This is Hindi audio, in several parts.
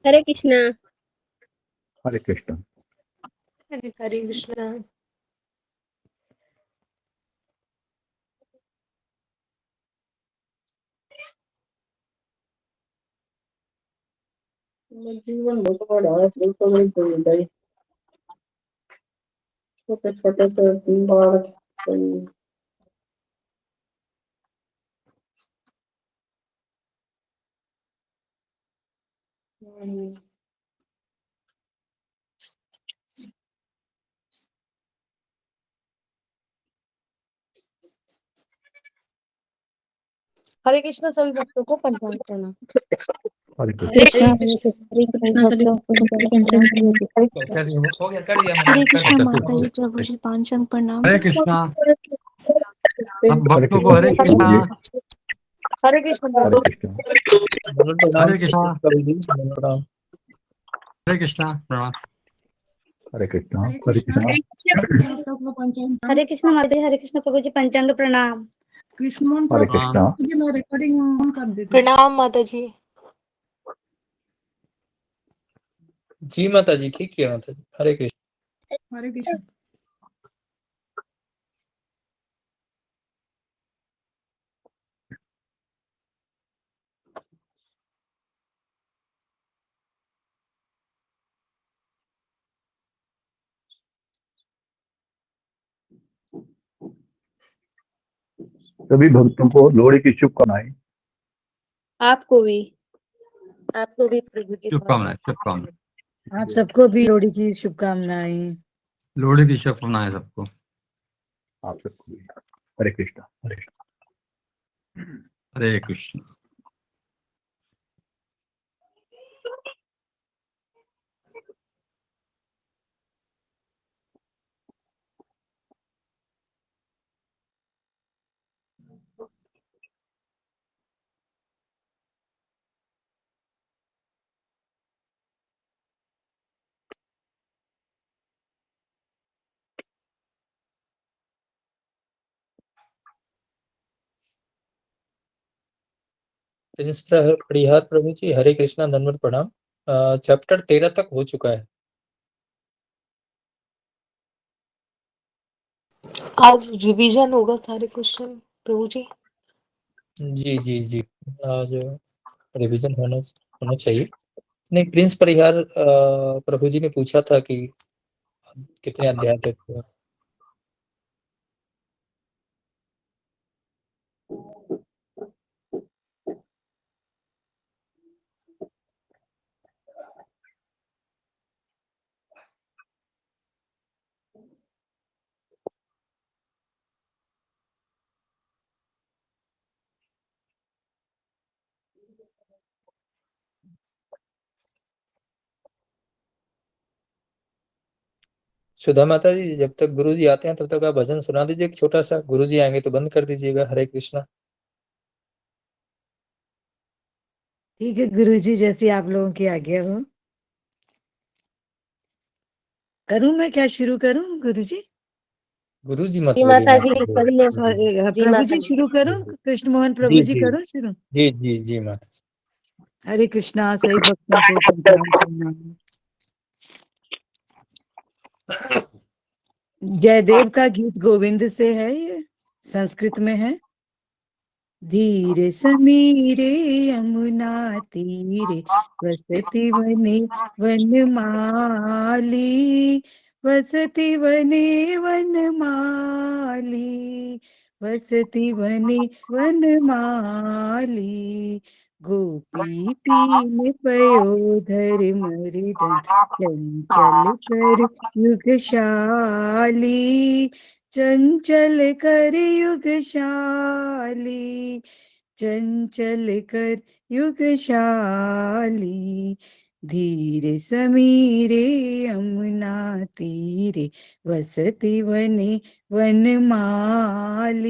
हरे कृष्णा। हरे कृष्ण। हरे हरे कृष्णा। जीवन बहुत बड़ा है, तो नहीं भाई, छोटे छोटे से बालक हरे कृष्णा सभी भक्तों को पंचांग प्रणाम। हरे कृष्ण। हरे कृष्णा माता जी, प्रभु जी, पांचांग प्रणाम। हरे कृष्णा। सब भक्तों को हरे कृष्णा। हरे कृष्ण हरे कृष्ण। हरे कृष्णा। हरे कृष्णा प्रणाम। हरे कृष्णा। हरे कृष्णा। हरे कृष्णा माता जी, हरे कृष्णा प्रभु जी, पंचांग प्रणाम। हरे कृष्णा। प्रणाम माता जी। जी माता जी, ठीक है माता जी। हरे कृष्ण। हरे कृष्ण। सभी भक्तों को लोहड़ी की शुभकामनाएं। आपको भी प्रभु जी शुभकामनाएं। शुभकामनाएं। आप सबको भी लोहड़ी की शुभकामनाएं। लोहड़ी की शुभकामनाएं सबको। आप सबको भी। हरे कृष्णा। हरे कृष्णा। हरे कृष्ण। परिहार प्रभु जी, हरे कृष्णा, धन्यवाद, प्रणाम। चैप्टर 13 तक हो चुका है। आज रिवीजन होगा सारे क्वेश्चन प्रभु जी। जी जी जी, आज रिवीजन होना चाहिए। नहीं, प्रिंस परिहार प्रभु जी ने पूछा था कि कितने अध्याय तक। सुधा माता जी, जब तक गुरु जी आते हैं तब तक आप भजन सुना दीजिए एक छोटा सा। गुरु जी आएंगे तो बंद कर दीजिएगा। हरे कृष्णा। ठीक है गुरु जी, जैसी आप लोगों की आज्ञा हो। करूं मैं, क्या शुरू करूं गुरु जी? गुरु जी मत जी बोलिए माता जी माता कर ले। सॉरी, जी प्रभु माता जी जी। शुरू करूं? कृष्ण मोहन प्रभु जी जी जी करूं शुरू? जी जी जी माता जी। हरे कृष्णा सही भक्तों को पंचांग प्रणाम। जयदेव का गीत गोविंद से है, ये संस्कृत में है। धीरे समीरे यमुना तीरे वसति वने वनमाली, वसति वने वनमाली, वसति वने वनमाली। गोपी पीन पयोधर मर्दन चंचल कर युगशाली, चंचल कर युगशाली, चंचल कर युगशाली। धीरे समीरे यमुना तीरे वसति वने वनमाली,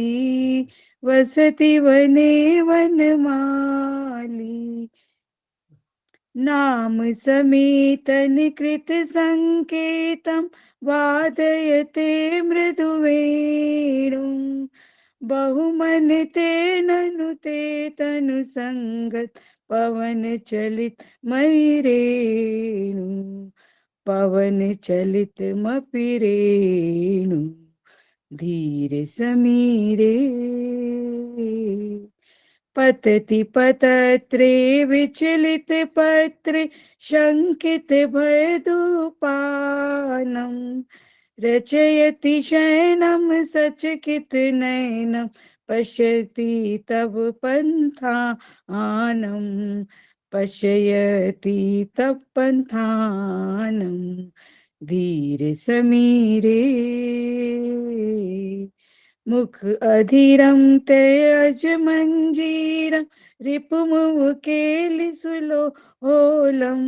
वसति वने वनमाली। नाम समेतन कृत संकेतम वादयते मृदुवेणुं, बहुमन ते ननु ते तनु संगत पवन चलित मई रेणु, पवन चलित मपि रेणु, धीरे समीरे। पतति पतत्रे विचलित पत्रे, शंकित भयदुपानम, रचयति शयनम सचकित नयनम, पश्यति तव पंथानम, पश्यति तव पंथानम, धीरे समीरे। मुख अधीरम तेज मंजीरम, रिपुमुकेलि सुलोलम,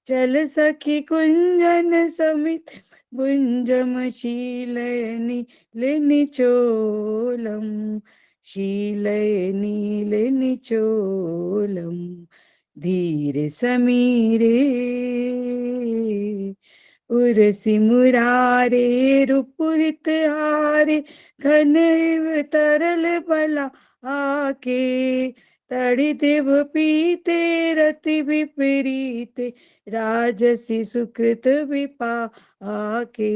चल सखी कुंजन समित भुंजम, शीलयनि निचोलम, शीलयनि निचोलम, धीरे समीरे। उर्सी मुरारे रूपुहित हारे, घन तरल बला आके, तड़ि देव पीते रति विपरीते, राजसी सुकृत विपाके,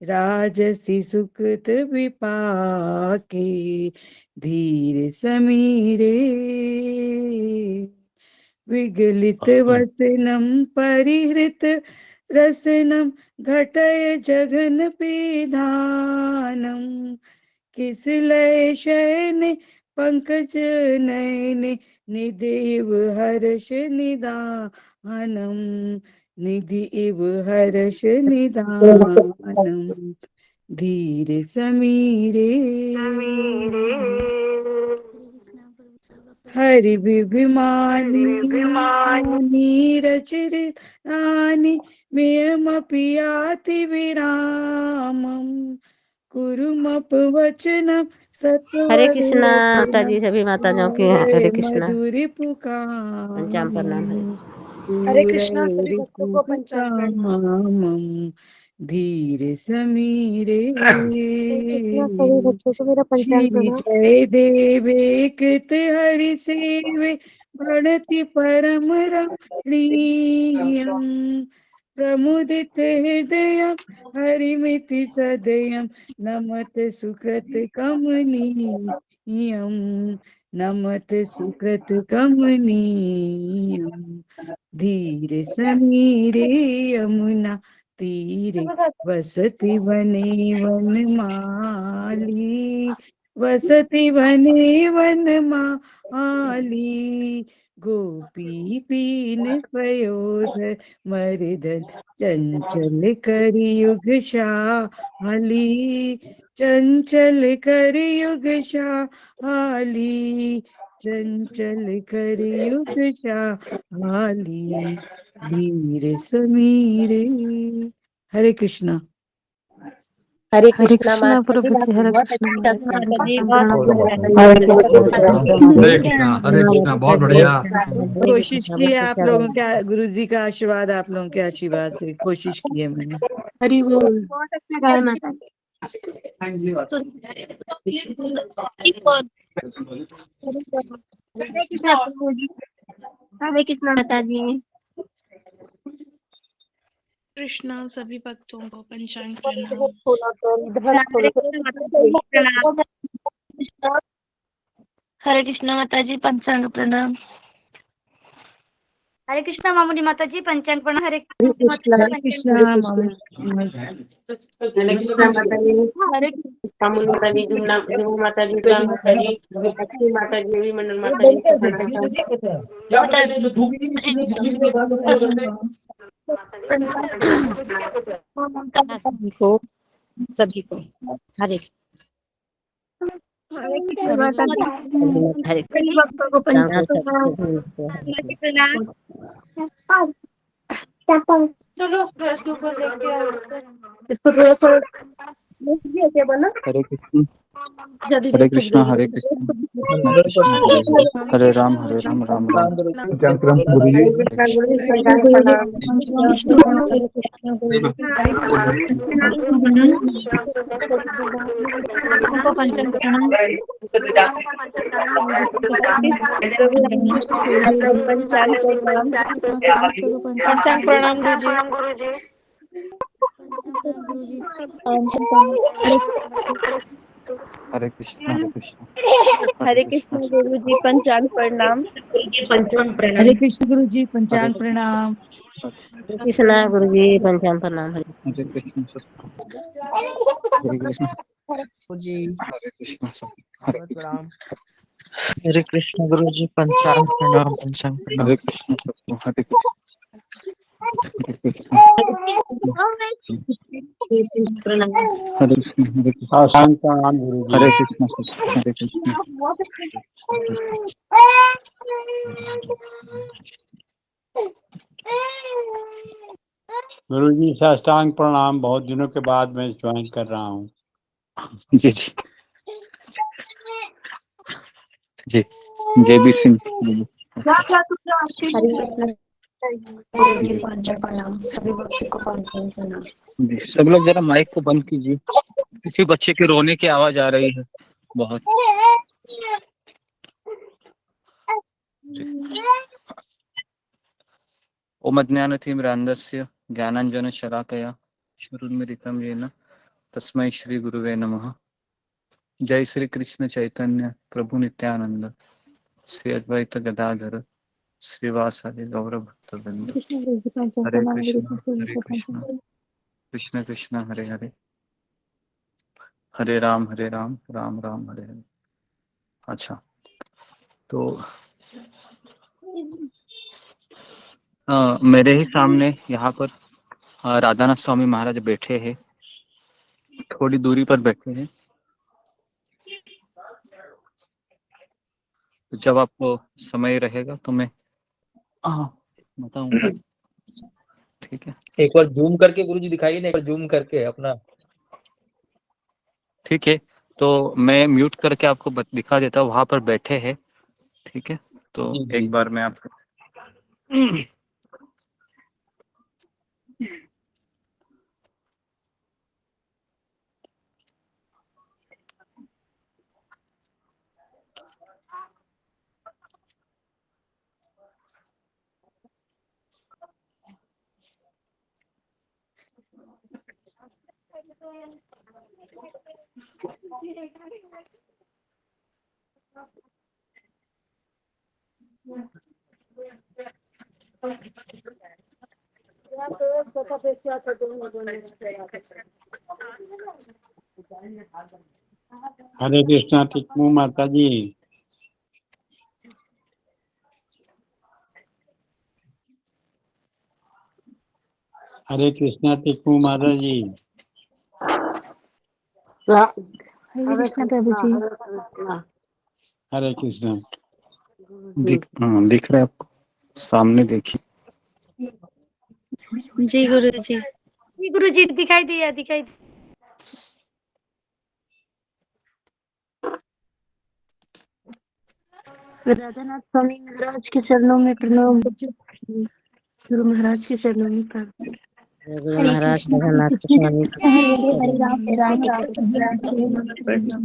राजसी सुकृत विपाके, धीरे समीरे। विगलित वसनम परिहृत रसनम, घटय जघन पीधानम, किस लय शयने पंकज नयने, निदेव हर्ष निदानम, निदेव हर्ष निदानम, धीरे समीरे। हरि विभिमानी रचिरितानि, मेयमपि याति विरामम, कुरुमप वचनम सत्वर। हरे कृष्णा माता जी, सभी माताओं के हरे कृष्णा, मधुरी पुकार, पंचाम प्रणाम। हरे कृष्णा, सभी भक्तों को पंचांग प्रणाम, धीरे समीरे। सभी बच्चों को मेरा पंचांग श्री प्रणाम। जय देवे कृत हरि सेवे, प्रणति परम रमणीयम, प्रमुदित हृदयम हरिमिति सदयम, नमत सुकृत कमनीयम, नमत सुकृत कमनीयम, धीरे समीरे। यमुना तीरे वसति वने वनमाली, वसति वने वनमाली, गोपी पीन पयोध मर्दन, चंचल करियुग शाली, चंचल करियुग शाली, चंचल करियुग शाली, धीरे समीरे। हरे कृष्णा। हरे कृष्णा प्रभु जी, हरे कृष्णा माता जी, हरे कृष्णा, बहुत बढ़िया। कोशिश की है आप लोगों के, गुरु जी का आशीर्वाद, आप लोगों के आशीर्वाद से कोशिश की है मैंने। हरि बोल। बहुत अच्छा गाया माता जी। हरे कृष्णा प्रभु जी, हरे कृष्णा माता जी। कृष्णा, सभी भक्तों को पंचांग प्रणाम। हरे कृष्णा माता जी, प्रणाम। हरे कृष्णा माता जी, पंचांग प्रणाम। हरे कृष्णा मामुनी माता जी, पंचांग प्रणाम। हरे कृष्णा माता जी, हरे पंचांग कृष्णा प्रणाम। हरे कृष्णा माता जी, कामुनी माता जी, जुमू माता जी, दुर्गा माता जी, लक्ष्मी माता जी, देवी मंडल माता जी को प्रणाम को सभी को हरे कृष्णा माता जी, सभी भक्तों को पंचांग प्रणाम। चलो प्रश्नों को लेके आओ। इसको थोड़ा थोड़ा बना। हरे कृष्ण। हरे कृष्णा कृष्ण कृष्ण हरे राम राम राम पंचांग क्रम गुरु जी। हमको पंचम प्रणाम। पंचांग प्रणाम गुरुजी। हरे कृष्णा हरे कृष्ण गुरुजी पंचांग प्रणाम। हरे कृष्ण गुरु जी पंचांग प्रणाम। कृष्णा गुरु जी पंचांग प्रणाम। हरे कृष्ण हरे कृष्ण जी हरे कृष्ण प्रणाम। हरे कृष्ण गुरु जी पंचांग प्रणाम पंचांग प्रणाम। हरे कृष्ण हरे कृष्ण हरे कृष्ण हरे कृष्ण साष्टांग प्रणाम गुरु जी। हरे कृष्ण हरे कृष्ण गुरु जी साष्टांग प्रणाम। बहुत दिनों के बाद मैं ज्वाइन कर रहा हूँ। जी जी जी जय बी सिंह जी। सब लोग जरा माइक को बंद कीजिए, किसी बच्चे के रोने की आवाज आ रही है बहुत। ओम अज्ञानतिमिरान्धस्य ज्ञानाञ्जनशलाकया चक्षुरुन्मीलितं येन तस्मै श्री गुरुवे नमः। जय श्री कृष्ण चैतन्य प्रभु नित्यानंद श्री अद्वैत गदाधर श्रीवासादि गौर भक्तवृंद। हरे कृष्ण कृष्ण कृष्ण हरे हरे हरे राम राम राम हरे हरे। अच्छा, तो मेरे ही सामने यहाँ पर राधानाथ स्वामी महाराज बैठे हैं, थोड़ी दूरी पर बैठे हैं। तो जब आपको समय रहेगा तो मैं बताऊंगा, ठीक है? एक बार जूम करके गुरुजी दिखाइए ना, एक बार जूम करके अपना। ठीक है, तो मैं म्यूट करके आपको दिखा देता हूँ, वहां पर बैठे हैं, ठीक है? तो जी, जी, एक बार मैं आपको हरे कृष्णा टिकमू माता जी। हरे कृष्णा टिकमू माता जी। हरे कृष्ण प्रभु जी। हरे कृष्णा। दिख रहा है आपको? सामने देखिए। जी गुरु जी। गुरु जी दिखाई दिया राधानाथ स्वामी महाराज के चरणों में प्रणाम। गुरु महाराज के चरणों में प्रणाम। गुरु महाराज जगन्नाथ स्वामी। हरे राम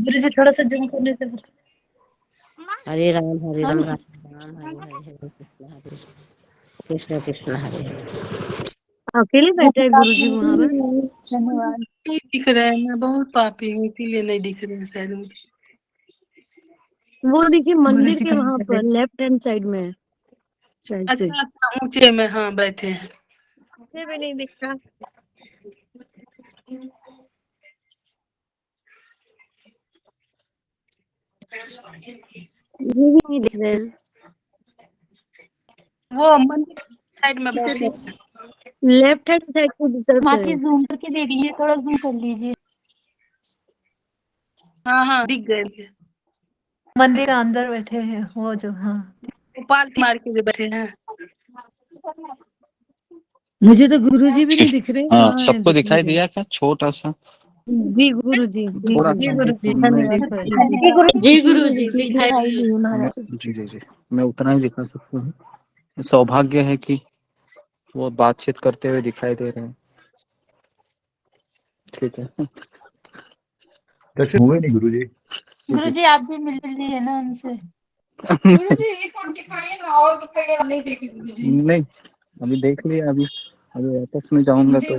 गुरु जी थोड़ा सा जूम करने से। हरे राम राम राम हरे हरे कृष्ण कृष्ण हरे हरे। अकेले बैठे हैं गुरु जी वहाँ पर? धन्यवाद। नहीं दिख रहे हैं, मैं बहुत पापी हूँ इसीलिए नहीं दिख रहे हैं शायद मुझे। वो देखिए मंदिर के वहाँ पर लेफ्ट हैंड साइड में है। अच्छा ऊंचे में हाँ बैठे हैं। मुझे भी नहीं दिख रहा। मुझे भी नहीं दिख रहे हैं। वो मंदिर साइड में बैठे हैं। लेफ्ट हैंड साइड को माची जूम करके देख लीजिए, थोड़ा जूम कर लीजिए। हाँ दिख गए। मंदिर के अंदर बैठे हैं वो जो, हाँ पालथी मार के जो बैठे हैं। मुझे तो गुरु जी भी नहीं दिख रहे। हाँ, कहाँ है? सबको दिखाई दिया क्या? छोटा सा जी गुरु जी, जी थोड़ा गुरु सा जी, मैं जी गुरु जी दिखाई जी जी जी मैं उतना ही दिखा सकता हूँ। सौभाग्य है कि वो बातचीत करते हुए दिखाई दे रहे हैं। ठीक है। दर्शन हुए नहीं गुरु जी। गुरुजी आप भी मिल लीजिए ना उनसे। नहीं अभी देख लिया। अभी अभी वापस में जाऊंगा तो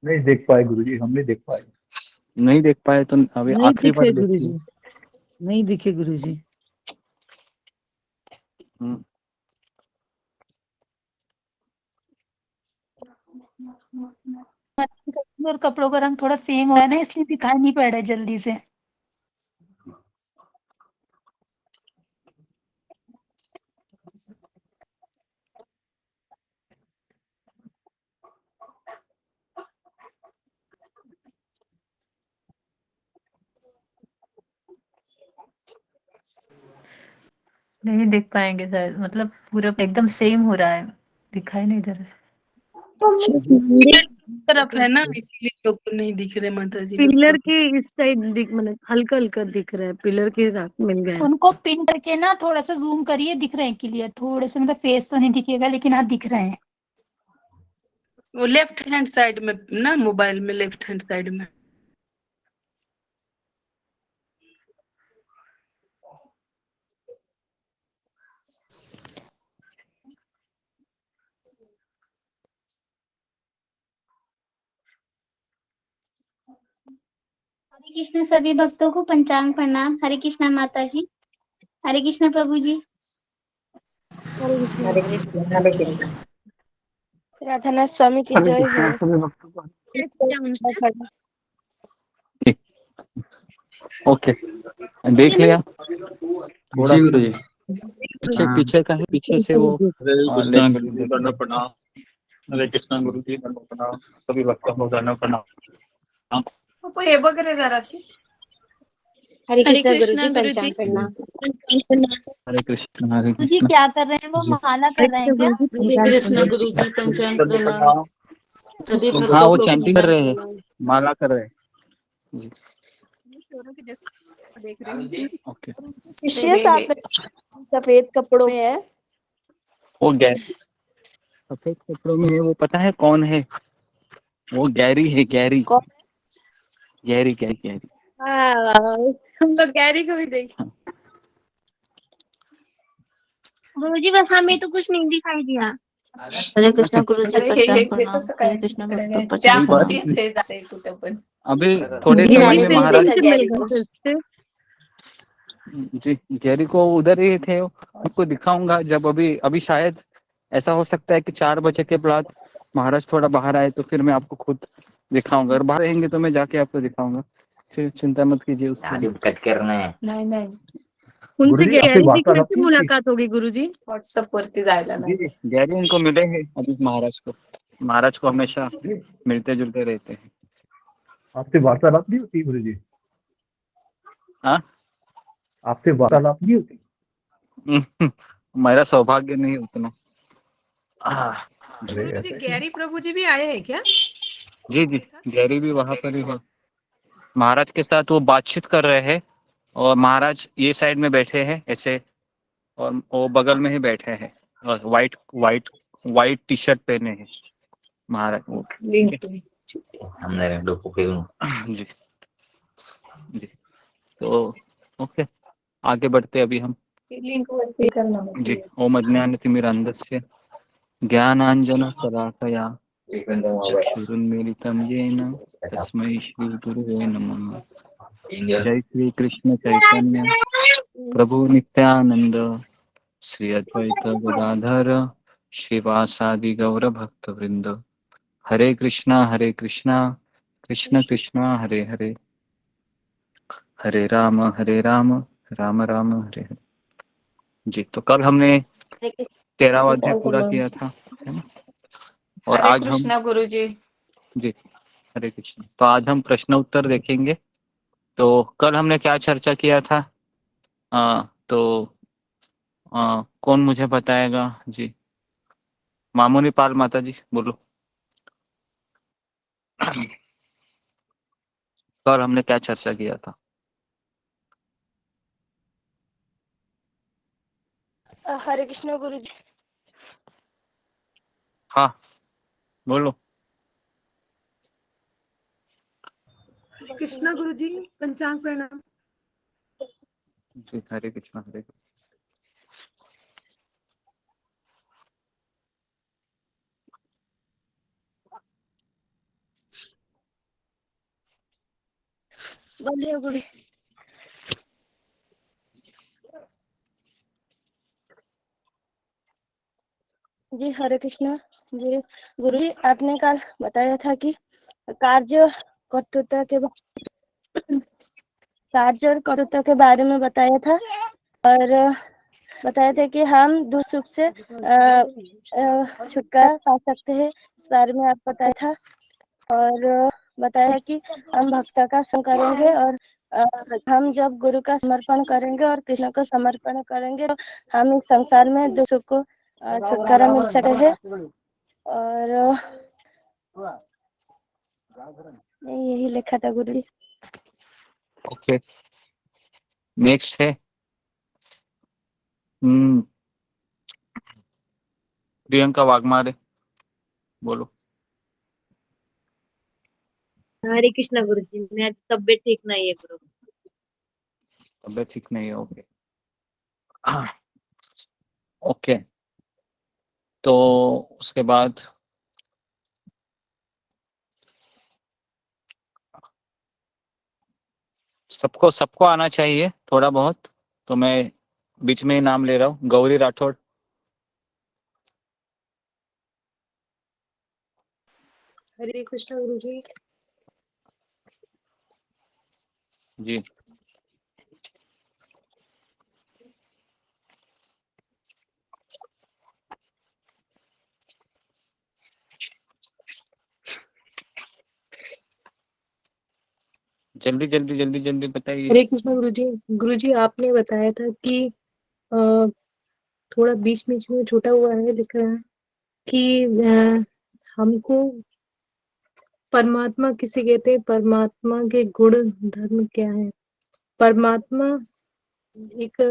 नहीं देख पाए गुरु जी, हम नहीं देख पाए। नहीं देख पाए तो अभी नहीं आखिरी बार दिखे गुरु देखिए। जी, नहीं दिखे गुरु जी। और कपड़ों का रंग थोड़ा सेम हुआ है ना, इसलिए दिखाई नहीं पड़ रहा है जल्दी से। नहीं देख पाएंगे शायद, मतलब पूरा एकदम सेम हो रहा है, दिखाई नहीं दे रहा है। तरफ है ना, इसीलिए लोग को नहीं दिख रहे माता जी लोग पिलर को। के इस साइड दिख, मतलब हल्का हल्का दिख रहा है, पिलर के साथ मिल गए। उनको पिन करके ना थोड़ा सा जूम करिए, दिख रहे हैं क्लियर थोड़े से, मतलब फेस तो नहीं दिखेगा लेकिन हाँ दिख रहे हैं। वो लेफ्ट हैंड साइड में ना, मोबाइल में लेफ्ट हैंड साइड में। हरे कृष्ण सभी भक्तों को पंचांग प्रणाम। हरे कृष्णा माता जी, हरे कृष्णा प्रभु जी। राधानाथ स्वामी की जय हो। ओके देख लिया। जी गुरु जी। पीछे पीछे का है, पीछे से वो हरे कृष्णा गुरु जी, दंड प्रणाम। हरे कृष्णा गुरु जी, दंड प्रणाम। सभी भक्तों को दंड प्रणाम। ये बगरे जरा सी। हरे कृष्णा गुरु जी, पंचांग प्रणाम। हरे कृष्णा हरे गुरुजी कृष्णा। क्या कर रहे हैं, वो माला कर रहे हैं क्या? कृष्ण गुरु जी पंचांग प्रणाम। सभी हाँ भक्तों वो को चैंटिंग कर पंचांग रहे हैं, प्रणाम। माला कर रहे हैं जी। ओके शिष्य साथ में सफेद कपड़ों में है। वो सफेद कपड़ों में है, वो पता है कौन है? वो गैरी है, गैरी कौन? Gary Gary Gary. हम लोग गैरी को भी देखें। गुरुजी बस हमें तो कुछ नहीं दिखाई दिया। हरे कृष्णा गुरु जी पंचांग प्रणाम। हरे कृष्णा भक्तों पंचांग प्रणाम। अभी थोड़े ये समय भी में पेंटिंग महाराज से मिल गए थे उससे। जी गैरी को उधर ही थे, आपको दिखाऊंगा जब अभी अभी शायद ऐसा हो सकता है कि 4 बजे के बाद महाराज थोड़ा बाहर आए तो फिर मैं आपको खुद दिखाऊंगा, और बाहर रहेंगे तो मैं जाके आपको दिखाऊंगा, फिर चिंता मत कीजिए उसके लिए। कट करना है। नहीं नहीं, उनसे गुरुजी आपकी गैरी की वार्तालाप कैसे नहीं होती? मुलाकात होगी गुरु जी? व्हाट्सएप वरती जायला जी गैरी उनको मिलेंगे अभी, महाराज को हमेशा मिलते जुलते रहते हैं। आपसे वार्तालाप नहीं होती गुरुजी? हाँ आपसे वार्तालाप नहीं होती? मेरा सौभाग्य नहीं उतना। गुरु जी गैरी प्रभु जी भी आए हैं क्या? जी जी गैरी भी वहां पर ही है, महाराज के साथ वो बातचीत कर रहे हैं, और महाराज ये साइड में बैठे हैं ऐसे, और वो बगल में ही बैठे हैं, और white white white T shirt पहने हैं महाराज वो। हमने जी जी तो ओके आगे बढ़ते अभी हम। लिंक वरती करना जी ओम अज्ञानतिमिरान्धस्य ज्ञानांजन शलाकया चक्षुरुन्मीलितं येन तस्मै श्री गुरुवे नमः। जय श्री कृष्ण चैतन्य प्रभु नित्यानंद श्री अद्वैत गदाधर श्रीवासादि गौर भक्त वृंद। हरे कृष्णा कृष्ण कृष्णा हरे हरे, हरे राम राम राम हरे हरे। जी तो कल हमने 13वां अध्याय पूरा किया था, है ना? और हरे आज हम कृष्णा गुरु जी। जी हरे कृष्ण, तो आज हम प्रश्न उत्तर देखेंगे। तो कल हमने क्या चर्चा किया था? कौन मुझे बताएगा जी? मामोनी पाल माता जी बोलो। और हमने क्या चर्चा किया था? हरे कृष्ण गुरु जी। हाँ बोलो। हरे कृष्णा गुरु जी, पंचांग प्रणाम। जी हरे कृष्णा हरे कृष्णा। बोलिए गुरु। जी हरे कृष्णा। जी गुरु जी, आपने कल बताया था कि कार्य कठोरता के कार्य और कठोरता के बारे में बताया था, और बताया था कि हम दुख सुख से छुटकारा पा सकते हैं, इस बारे में आप बताया था। और बताया कि हम भक्त का संग करेंगे, और हम जब गुरु का समर्पण करेंगे और कृष्ण को समर्पण करेंगे तो हम इस संसार में दुख सुख को छुटकारा मिल सकते हैं। और यही लिखा था गुरु जी। ओके, नेक्स्ट है प्रियंका वाघमारे, बोलो। हरे कृष्णा गुरु जी, मैं आज तबीयत ठीक नहीं है गुरु। तबीयत ठीक नहीं है, ओके। ओके, तो उसके बाद सबको आना चाहिए थोड़ा बहुत, तो मैं बीच में ही नाम ले रहा हूँ। गौरी राठौड़। हरे कृष्णा गुरु जी। जी जल्दी जल्दी जल्दी जल्दी बताइए। हरे कृष्णा गुरु जी। गुरु जी, आपने बताया था कि थोड़ा बीच बीच में छूटा हुआ है, लिख रहा है कि हमको परमात्मा किसे कहते हैं, परमात्मा के गुण धर्म क्या है। परमात्मा एक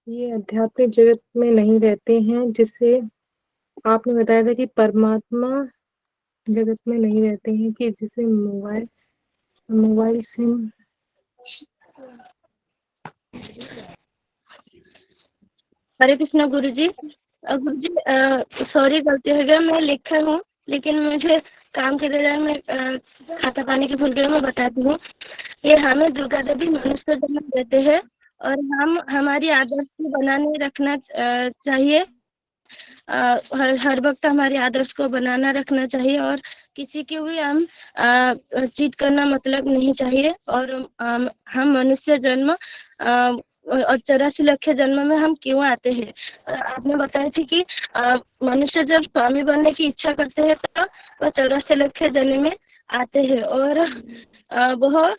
ये आध्यात्मिक जगत में नहीं रहते हैं, जिससे आपने बताया था कि परमात्मा जगत में नहीं रहते हैं, कि जिसे मोबाइल सिम। हरे कृष्णा गुरु जी। गुरु जी सॉरी, गलती हो गया, मैं लिखा हूँ लेकिन मुझे काम के दौरान में खाता पानी की भूल गई। मैं बताती हूँ। ये हमें दुर्गा देवी मनुष्य जन्म देते हैं, और हम हमारी आदर्श को बनाने रखना चाहिए। हर वक्त हमारे आदर्श को बनाना रखना चाहिए, और किसी की भी हम चीट करना मतलब नहीं चाहिए। और हम मनुष्य जन्म और 84 लाख जन्म में हम क्यों आते हैं। आपने बताया थी कि मनुष्य जब स्वामी बनने की इच्छा करते हैं तो वह 84 लाख जन्म में आते हैं, और वह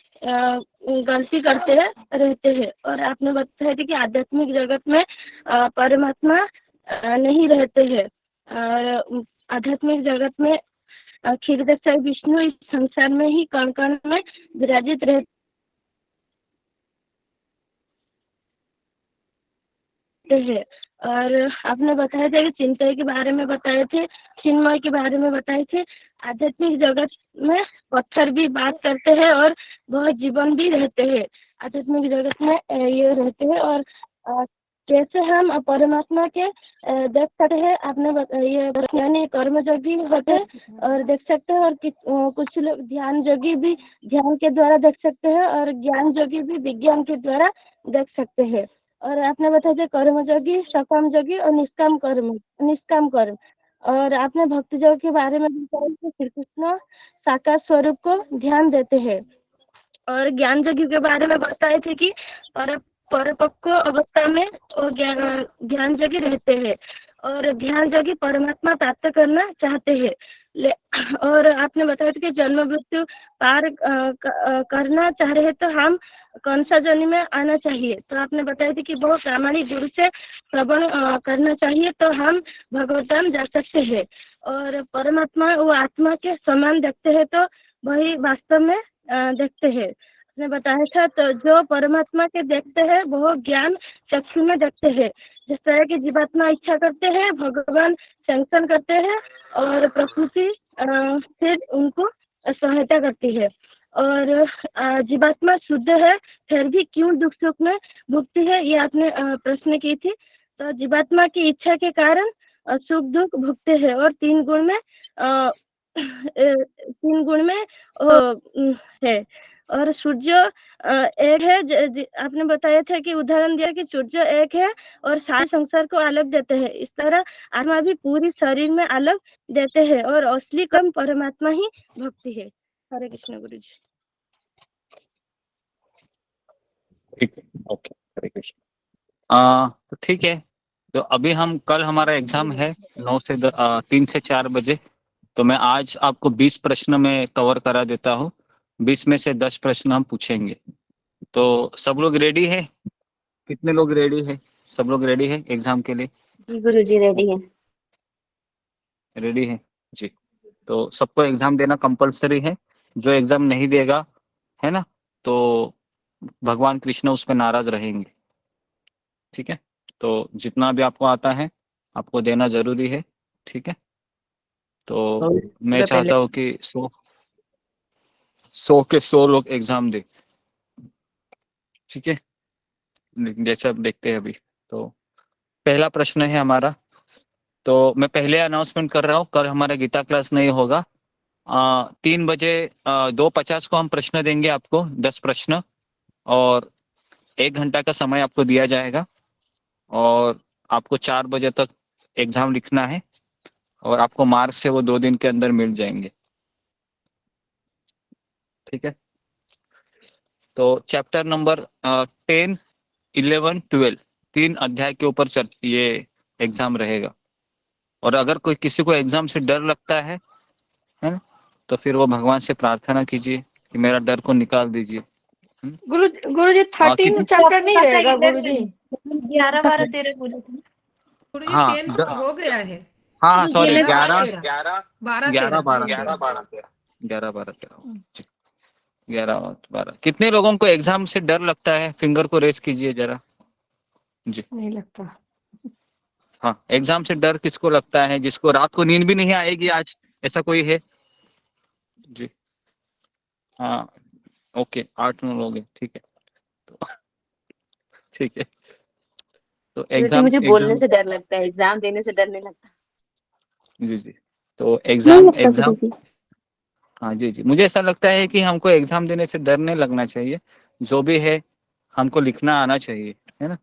गलती करते रहते हैं। और आपने बताया थी कि आध्यात्मिक जगत में परमात्मा नहीं रहते हैं। आध्यात्मिक जगत में क्षीरसागर विष्णु इस संसार में ही कण कण में विराजित रहते हैं। और आपने बताया था कि चिंतन के बारे में बताए थे, चिन्मय के बारे में बताए थे। आध्यात्मिक जगत में पत्थर भी बात करते हैं और बहुत जीवन भी रहते हैं। आध्यात्मिक जगत में ये रहते हैं, और कैसे हम परमात्मा के देख सकते हैं। आपने ये यानी कर्मयोगी होते हैं और देख सकते हैं, और कुछ लोग ध्यान योगी भी ध्यान के द्वारा देख सकते हैं, और ज्ञान योगी भी विज्ञान के द्वारा देख सकते हैं। और आपने बताया कर्मयोगी, सकाम योगी और निष्काम कर्म। और आपने भक्ति योग के बारे में बताया कि श्री कृष्ण साकार स्वरूप को ध्यान देते हैं। और ज्ञान योगी के बारे में बताए थे कि परिपक्व अवस्था में वो ज्ञान योगी रहते हैं, और ध्यान योगी परमात्मा प्राप्त करना चाहते हैं। और आपने बताया था कि जन्म मृत्यु पार करना चाह रहे हैं तो हम कौन सा जन्म में आना चाहिए। तो आपने बताया था कि बहुत प्रामाणिक गुरु से श्रवण करना चाहिए तो हम भगवत धाम जा सकते हैं। और परमात्मा वो आत्मा के समान देखते हैं तो वही वास्तव में देखते हैं। उसने बताया था तो जो परमात्मा के देखते हैं वो ज्ञान चक्षु में देखते हैं। जिस तरह की जीवात्मा इच्छा करते हैं भगवान सैंक्शन करते हैं और प्रकृति फिर उनको सहायता करती है। और जीवात्मा शुद्ध है फिर भी क्यों दुख सुख में भुगती है, ये आपने प्रश्न की थी। तो जीवात्मा की इच्छा के कारण सुख दुख भुगते हैं और तीन गुण में है। और सूर्य एक है, आपने बताया था कि उदाहरण दिया कि सूर्य एक है और सारे संसार को आलोक देते हैं। इस तरह आत्मा भी पूरी शरीर में आलोक देते हैं और असली कर्म परमात्मा ही भक्ति है। हरे कृष्ण गुरु जी। ठीक है, ओके, हरे कृष्ण। तो ठीक है, तो अभी हम कल हमारा एग्जाम है 3 से 4 बजे। तो मैं आज आपको 20 प्रश्न में कवर करा देता हूँ। 20 में से 10 प्रश्न हम पूछेंगे। तो सब लोग रेडी है? कितने लोग रेडी है? सब लोग रेडी है एग्जाम के लिए? जी गुरुजी रेडी है। रेडी है जी। तो सबको एग्जाम देना कंपलसरी है। जो एग्जाम नहीं देगा, है ना, तो भगवान कृष्ण उस पर नाराज रहेंगे। ठीक है, तो जितना भी आपको आता है आपको देना जरूरी है। ठीक है, तो मैं चाहता हूँ कि 100 के 100 लोग एग्जाम दे। ठीक है, जैसे अब देखते हैं अभी। तो पहला प्रश्न है हमारा। तो मैं पहले अनाउंसमेंट कर रहा हूँ, कल हमारा गीता क्लास नहीं होगा। 3 बजे 2:50 को हम प्रश्न देंगे आपको, 10 प्रश्न, और 1 घंटा का समय आपको दिया जाएगा और आपको 4 बजे तक एग्जाम लिखना है और आपको मार्क्स है वो 2 दिन के अंदर मिल जाएंगे। ठीक है, तो चैप्टर नंबर 10, 11, 12 3 अध्याय के ऊपर ये एग्जाम रहेगा। और अगर कोई किसी को एग्जाम से डर लगता है ना, तो फिर वो भगवान से प्रार्थना कीजिए कि मेरा डर को निकाल दीजिए। गुरुजी 13 चैप्टर नहीं रहेगा गुरुजी? 11, 12, 13 बोले थे। गुरुजी हाँ, 10 तो हो गया है। हाँ सॉरी, 11, 11, 12, 11। कितने लोगों को एग्जाम से डर लगता है? फिंगर को रेस कीजिए जरा जी। नहीं लगता। हाँ, एग्जाम से डर किसको लगता है? जिसको रात को नींद भी नहीं आएगी आज, ऐसा कोई है जी? हाँ, ओके, 8-9 लोग हैं। ठीक है, तो ठीक है, तो गुरुजी मुझे बोलने से डर लगता है, एग्जाम देने से डर नहीं लगता। जी, तो एग्जाम हाँ जी, मुझे ऐसा लगता है कि हमको एग्जाम देने से डर नहीं लगना चाहिए। जो भी है हमको लिखना आना चाहिए, है ना।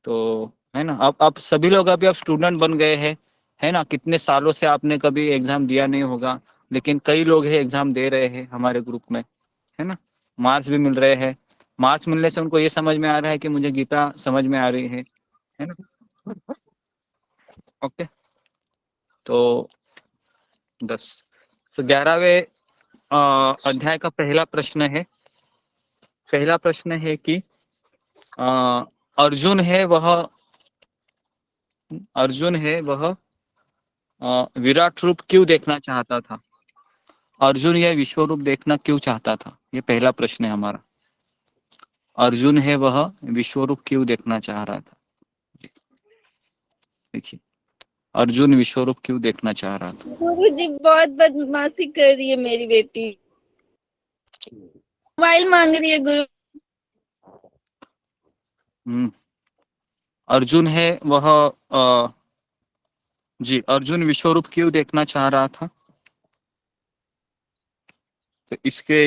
तो है ना, अब सभी लोग अभी अब स्टूडेंट बन गए हैं, है ना। कितने सालों से आपने कभी एग्जाम दिया नहीं होगा, लेकिन कई लोग हैं एग्जाम दे रहे हैं हमारे ग्रुप में, है ना। मार्क्स भी मिल रहे हैं। मार्क्स मिलने से उनको ये समझ में आ रहा है कि मुझे गीता समझ में आ रही है ना। ओके, तो 10 तो 11वें अध्याय का पहला प्रश्न है। पहला प्रश्न है कि अर्जुन है वह विराट रूप क्यों देखना चाहता था? अर्जुन यह विश्व रूप देखना क्यों चाहता था? ये पहला प्रश्न है हमारा। अर्जुन है वह विश्व रूप क्यों देखना चाह रहा था? देखिए, अर्जुन विश्व रूप क्यों देखना चाह रहा था? गुरुजी बहुत बदमाशी कर रही है मेरी बेटी, मोबाइल मांग रही है गुरु। अर्जुन है वह जी, अर्जुन विश्व रूप क्यों देखना चाह रहा था? तो इसके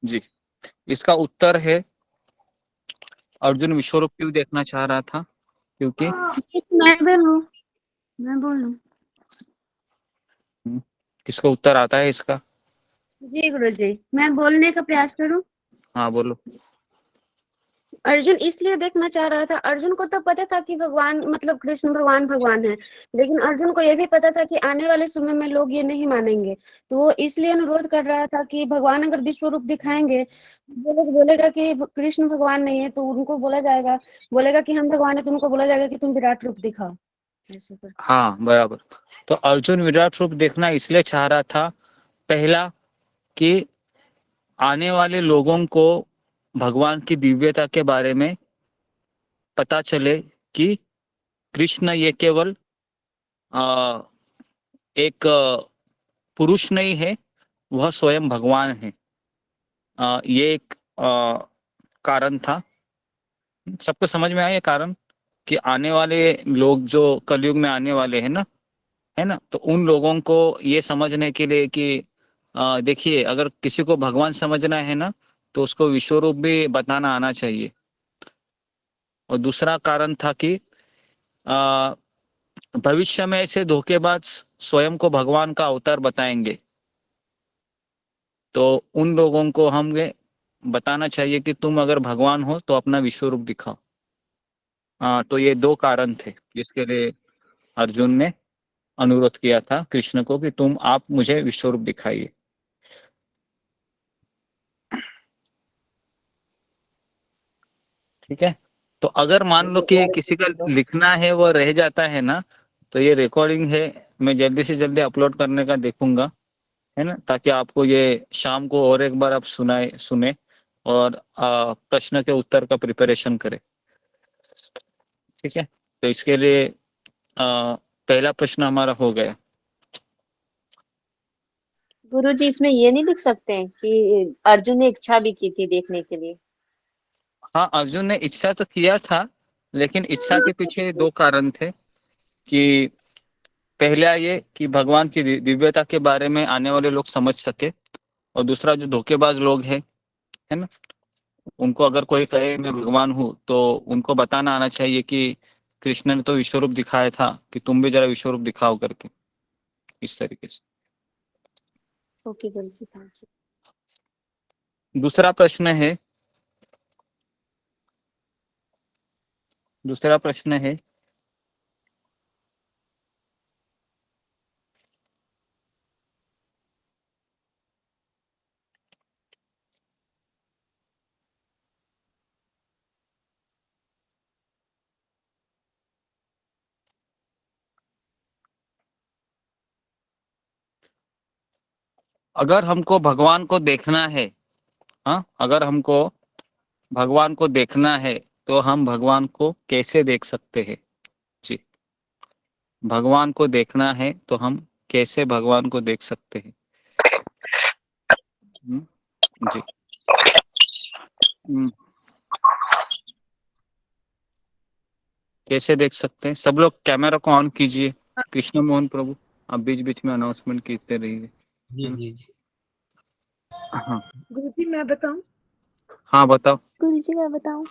जी, इसका उत्तर है अर्जुन विश्व रूप क्यों देखना चाह रहा था क्योंकि मैं बोलूं। किसको उत्तर आता है इसका? जी गुरुजी, मैं बोलने का प्रयास करूं। हाँ बोलो। अर्जुन इसलिए देखना चाह रहा था, अर्जुन को तो पता था कि भगवान मतलब कृष्ण भगवान है, लेकिन अर्जुन को यह भी पता था कि आने वाले समय में लोग ये नहीं मानेंगे, तो वो इसलिए अनुरोध कर रहा था कि भगवान अगर विश्व रूप दिखाएंगे, वो लोग बोलेगा कि कृष्ण भगवान नहीं है, तो उनको बोलेगा कि हम भगवान है, तो उनको बोला जाएगा कि तुम विराट रूप दिखाओ। ऐसे कर हाँ बराबर। तो अर्जुन विराट रूप देखना इसलिए चाह रहा था, पहला कि आने वाले लोगों को भगवान की दिव्यता के बारे में पता चले कि कृष्ण ये केवल एक पुरुष नहीं है, वह स्वयं भगवान है। ये एक कारण था। सबको समझ में आया ये कारण कि आने वाले लोग जो कलयुग में आने वाले हैं ना, है ना, तो उन लोगों को ये समझने के लिए कि देखिए, अगर किसी को भगवान समझना है ना, तो उसको विश्वरूप भी बताना आना चाहिए। और दूसरा कारण था कि भविष्य में ऐसे धोखेबाज स्वयं को भगवान का अवतार बताएंगे, तो उन लोगों को हमें बताना चाहिए कि तुम अगर भगवान हो तो अपना विश्वरूप दिखाओ। तो ये दो कारण थे जिसके लिए अर्जुन ने अनुरोध किया था कृष्ण को कि तुम आप मुझे विश्वरूप दिखाइए। ठीक है। तो अगर मान लो कि किसी का लिखना है वो रह जाता है ना, तो ये रिकॉर्डिंग है, मैं जल्दी से जल्दी अपलोड करने का देखूंगा, है ना, ताकि आपको ये शाम को और एक बार आप सुने और प्रश्न के उत्तर का प्रिपरेशन करें। ठीक है। तो इसके लिए पहला प्रश्न हमारा हो गया। गुरुजी इसमें ये नहीं लिख सकते हैं कि अर्जुन ने इच्छा भी की थी देखने के लिए? हाँ, अर्जुन ने इच्छा तो किया था, लेकिन इच्छा के पीछे दो कारण थे कि पहला ये कि भगवान की दिव्यता के बारे में आने वाले लोग समझ सके, और दूसरा जो धोखेबाज लोग हैं, है ना, उनको अगर कोई कहे मैं भगवान हूँ, तो उनको बताना आना चाहिए कि कृष्ण ने तो विश्वरूप दिखाया था, कि तुम भी जरा विश्वरूप दिखाओ करके, इस तरीके से। Okay Guruji, thank you. दूसरा प्रश्न है अगर हमको भगवान को देखना है, हाँ, अगर हमको भगवान को देखना है तो हम भगवान को कैसे देख सकते हैं? जी, भगवान को देखना है तो हम कैसे भगवान को देख सकते हैं? जी। कैसे देख सकते हैं? सब लोग कैमरा को ऑन कीजिए। कृष्ण मोहन प्रभु, आप बीच बीच में अनाउंसमेंट करते रहिए। जी। हाँ गुरुजी मैं बताऊं? हाँ बताओ। गुरुजी मैं बताऊं?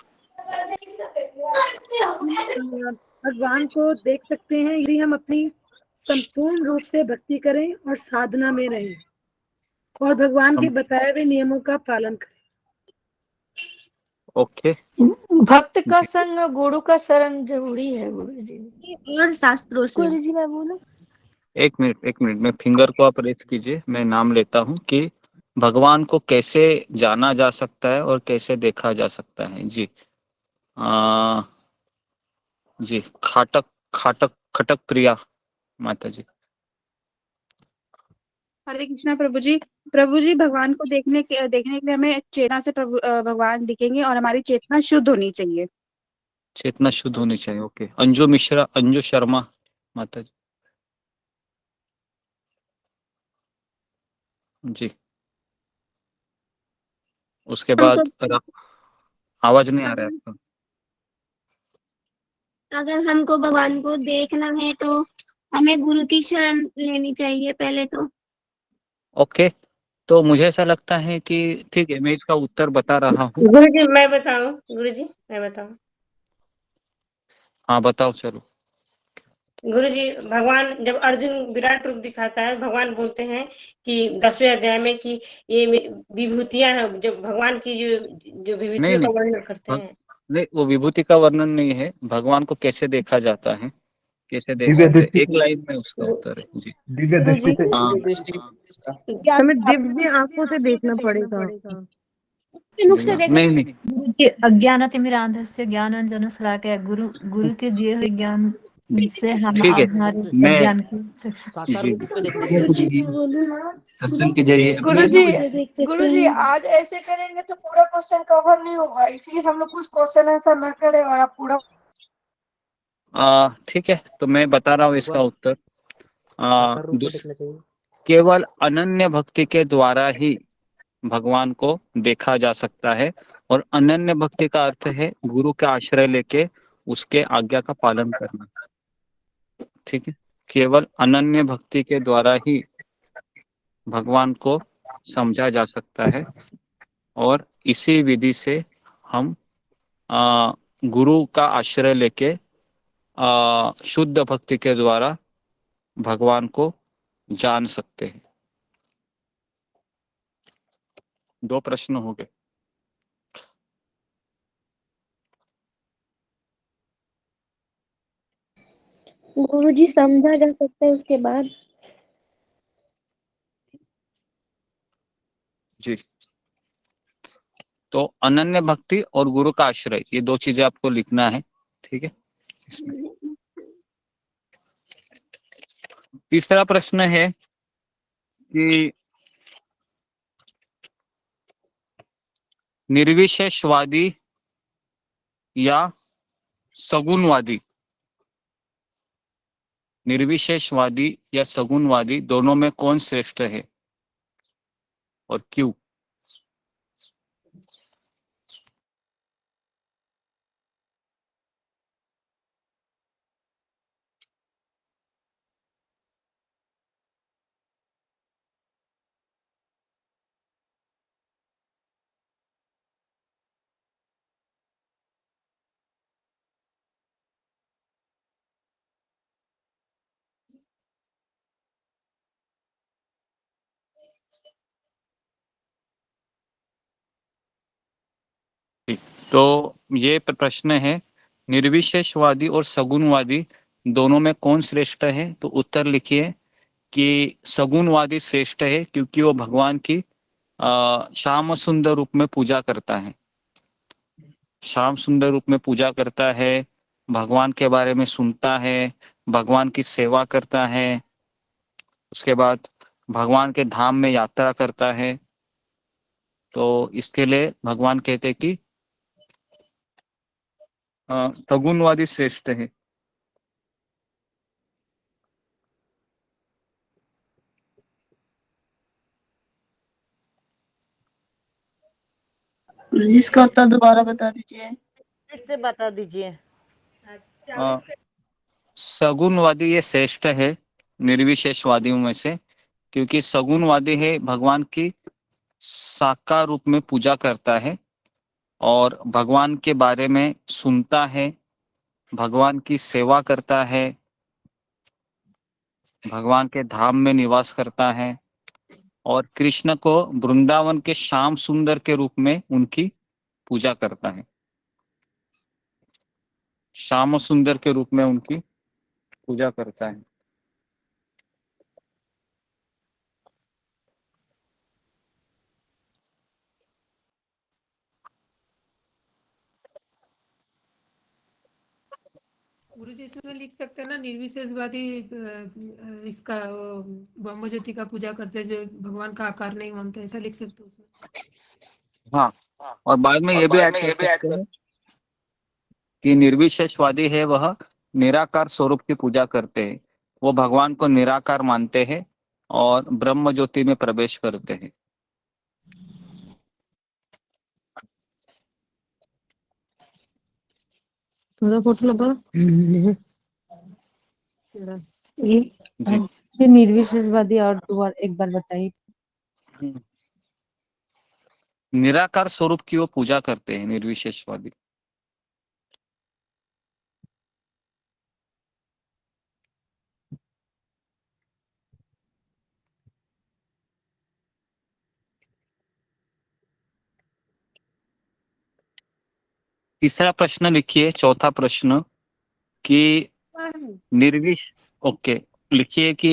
भगवान को देख सकते हैं यदि हम अपनी संपूर्ण रूप से भक्ति करें और साधना में रहें और भगवान के बताए हुए नियमों का पालन करें। ओके। भक्त का संग गुरु का शरण जरूरी है गुरुजी। और शास्त्रों से। गुरुजी मैं बोलूं? एक मिनट, मैं फिंगर को आप रेस्ट कीजिए, मैं नाम लेता हूँ कि भगवान को कैसे जाना जा सकता है और कैसे देखा जा सकता है। जी जी, खटक प्रिया माता जी। हरे कृष्णा प्रभु जी। भगवान को देखने के लिए हमें चेतना से भगवान दिखेंगे और हमारी चेतना शुद्ध होनी चाहिए। चेतना शुद्ध होनी चाहिए। ओके। अंजू शर्मा माता जी। जी, उसके बाद आवाज नहीं आ रहा है आपका। अगर हमको भगवान को देखना है तो हमें गुरु की शरण लेनी चाहिए पहले तो। ओके। तो मुझे ऐसा लगता है कि ठीक है, मैं इसका उत्तर बता रहा हूँ। गुरुजी मैं बताऊं? गुरुजी मैं बताऊं? हाँ बताओ, चलो। गुरुजी, भगवान जब अर्जुन विराट रूप दिखाता है, भगवान बोलते हैं कि 10वें अध्याय में कि ये विभूतियां हैं, जो भगवान की जो विभूतियों का वर्णन करते हैं। नहीं, वो विभूति का वर्णन नहीं है, भगवान को कैसे देखा जाता है, कैसे देखा जाता है, एक लाइन में उसका उत्तर है। जी, दिव्य दृष्टि से। हमें दिव्य आंखों से देखना पड़ेगा। नहीं गुरुजी, अज्ञानतिमिरान्धस्य ज्ञानांजनशलाकया गुरु के दिए हुए ज्ञान जिससे हम ठीक है। हमारे मैं ज्ञान की साकार जी रूप में देखने की सत्संग के जरिए अपने गुरुजी आज ऐसे करेंगे तो पूरा क्वेश्चन कवर नहीं होगा, इसलिए हम लोग कुछ क्वेश्चन ऐसा ना करें और आप पूरा। ठीक है, तो मैं बता रहा हूँ इसका उत्तर। साकार रूप में देखना चाहिए। केवल अनन्य भक्ति के द्वारा ही भगवान को देखा जा सकता है, और अनन्य भक्ति का अर्थ है गुरु का आश्रय लेके उसके आज्ञा का पालन करना। ठीक है, केवल अनन्य भक्ति के द्वारा ही भगवान को समझा जा सकता है, और इसी विधि से हम गुरु का आश्रय लेके शुद्ध भक्ति के द्वारा भगवान को जान सकते हैं। 2 प्रश्न हो गए। गुरुजी समझा जा सकता है उसके बाद। जी, तो अनन्य भक्ति और गुरु का आश्रय, ये 2 चीजें आपको लिखना है। ठीक है, इसमें तीसरा प्रश्न है कि निर्विशेषवादी या सगुणवादी, निर्विशेषवादी या सगुणवादी दोनों में कौन श्रेष्ठ है और क्यों? तो ये प्रश्न है, निर्विशेषवादी और सगुणवादी दोनों में कौन श्रेष्ठ है? तो उत्तर लिखिए कि सगुणवादी श्रेष्ठ है, क्योंकि वो भगवान की श्याम सुंदर रूप में पूजा करता है। श्याम सुंदर रूप में पूजा करता है, भगवान के बारे में सुनता है, भगवान की सेवा करता है, उसके बाद भगवान के धाम में यात्रा करता है। तो इसके लिए भगवान कहते कि सगुणवादी श्रेष्ठ है। गुरुजी इसका उत्तर दोबारा बता दीजिए। फिर से बता दीजिए। सगुणवादी ये श्रेष्ठ है निर्विशेषवादियों में से, क्योंकि सगुणवादी है भगवान की साकार रूप में पूजा करता है और भगवान के बारे में सुनता है, भगवान की सेवा करता है, भगवान के धाम में निवास करता है, और कृष्ण को वृंदावन के श्याम सुंदर के रूप में उनकी पूजा करता है। श्याम सुंदर के रूप में उनकी पूजा करता है। गुरुजी इसमें लिख सकते हैं ना, निर्विशेषवादी इसका ब्रह्म ज्योति का पूजा करते हैं, जो भगवान का आकार नहीं मानते, ऐसा लिख सकते हैं उसमें। हाँ, और बाद में ये भी ऐड कर सकते हैं कि निर्विशेषवादी है वह निराकार स्वरूप की पूजा करते हैं, वो भगवान को निराकार मानते हैं और ब्रह्म ज्योति में प्रवेश करते हैं। फोटो लगा ये निर्विशेषवादी और एक बार बताइए। निराकार स्वरूप की वो पूजा करते हैं निर्विशेषवादी। तीसरा प्रश्न लिखिए, चौथा प्रश्न कि ओके, लिखिए कि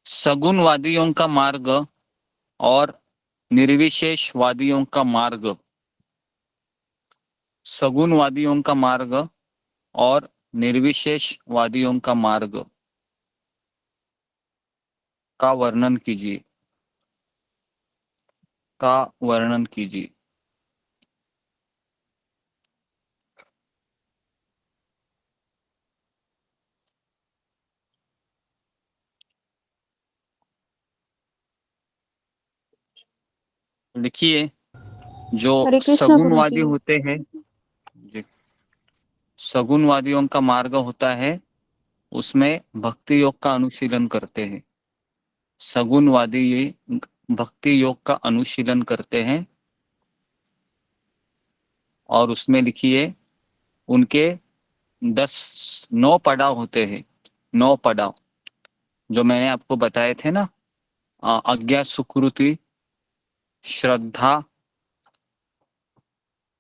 सगुणवादियों का मार्ग और निर्विशेषवादियों का मार्ग, सगुणवादियों का मार्ग और निर्विशेषवादियों का मार्ग का वर्णन कीजिए, का वर्णन कीजिए। लिखिए, जो हरे कृष्णा सगुणवादी गुरुजी। होते हैं, सगुणवादियों का मार्ग होता है, उसमें भक्ति योग का अनुशीलन करते हैं। सगुणवादी ये भक्ति योग का अनुशीलन करते हैं और उसमें लिखिए उनके 9 पड़ाव होते हैं। 9 पड़ाव जो मैंने आपको बताए थे ना, अज्ञा सुकृति, श्रद्धा,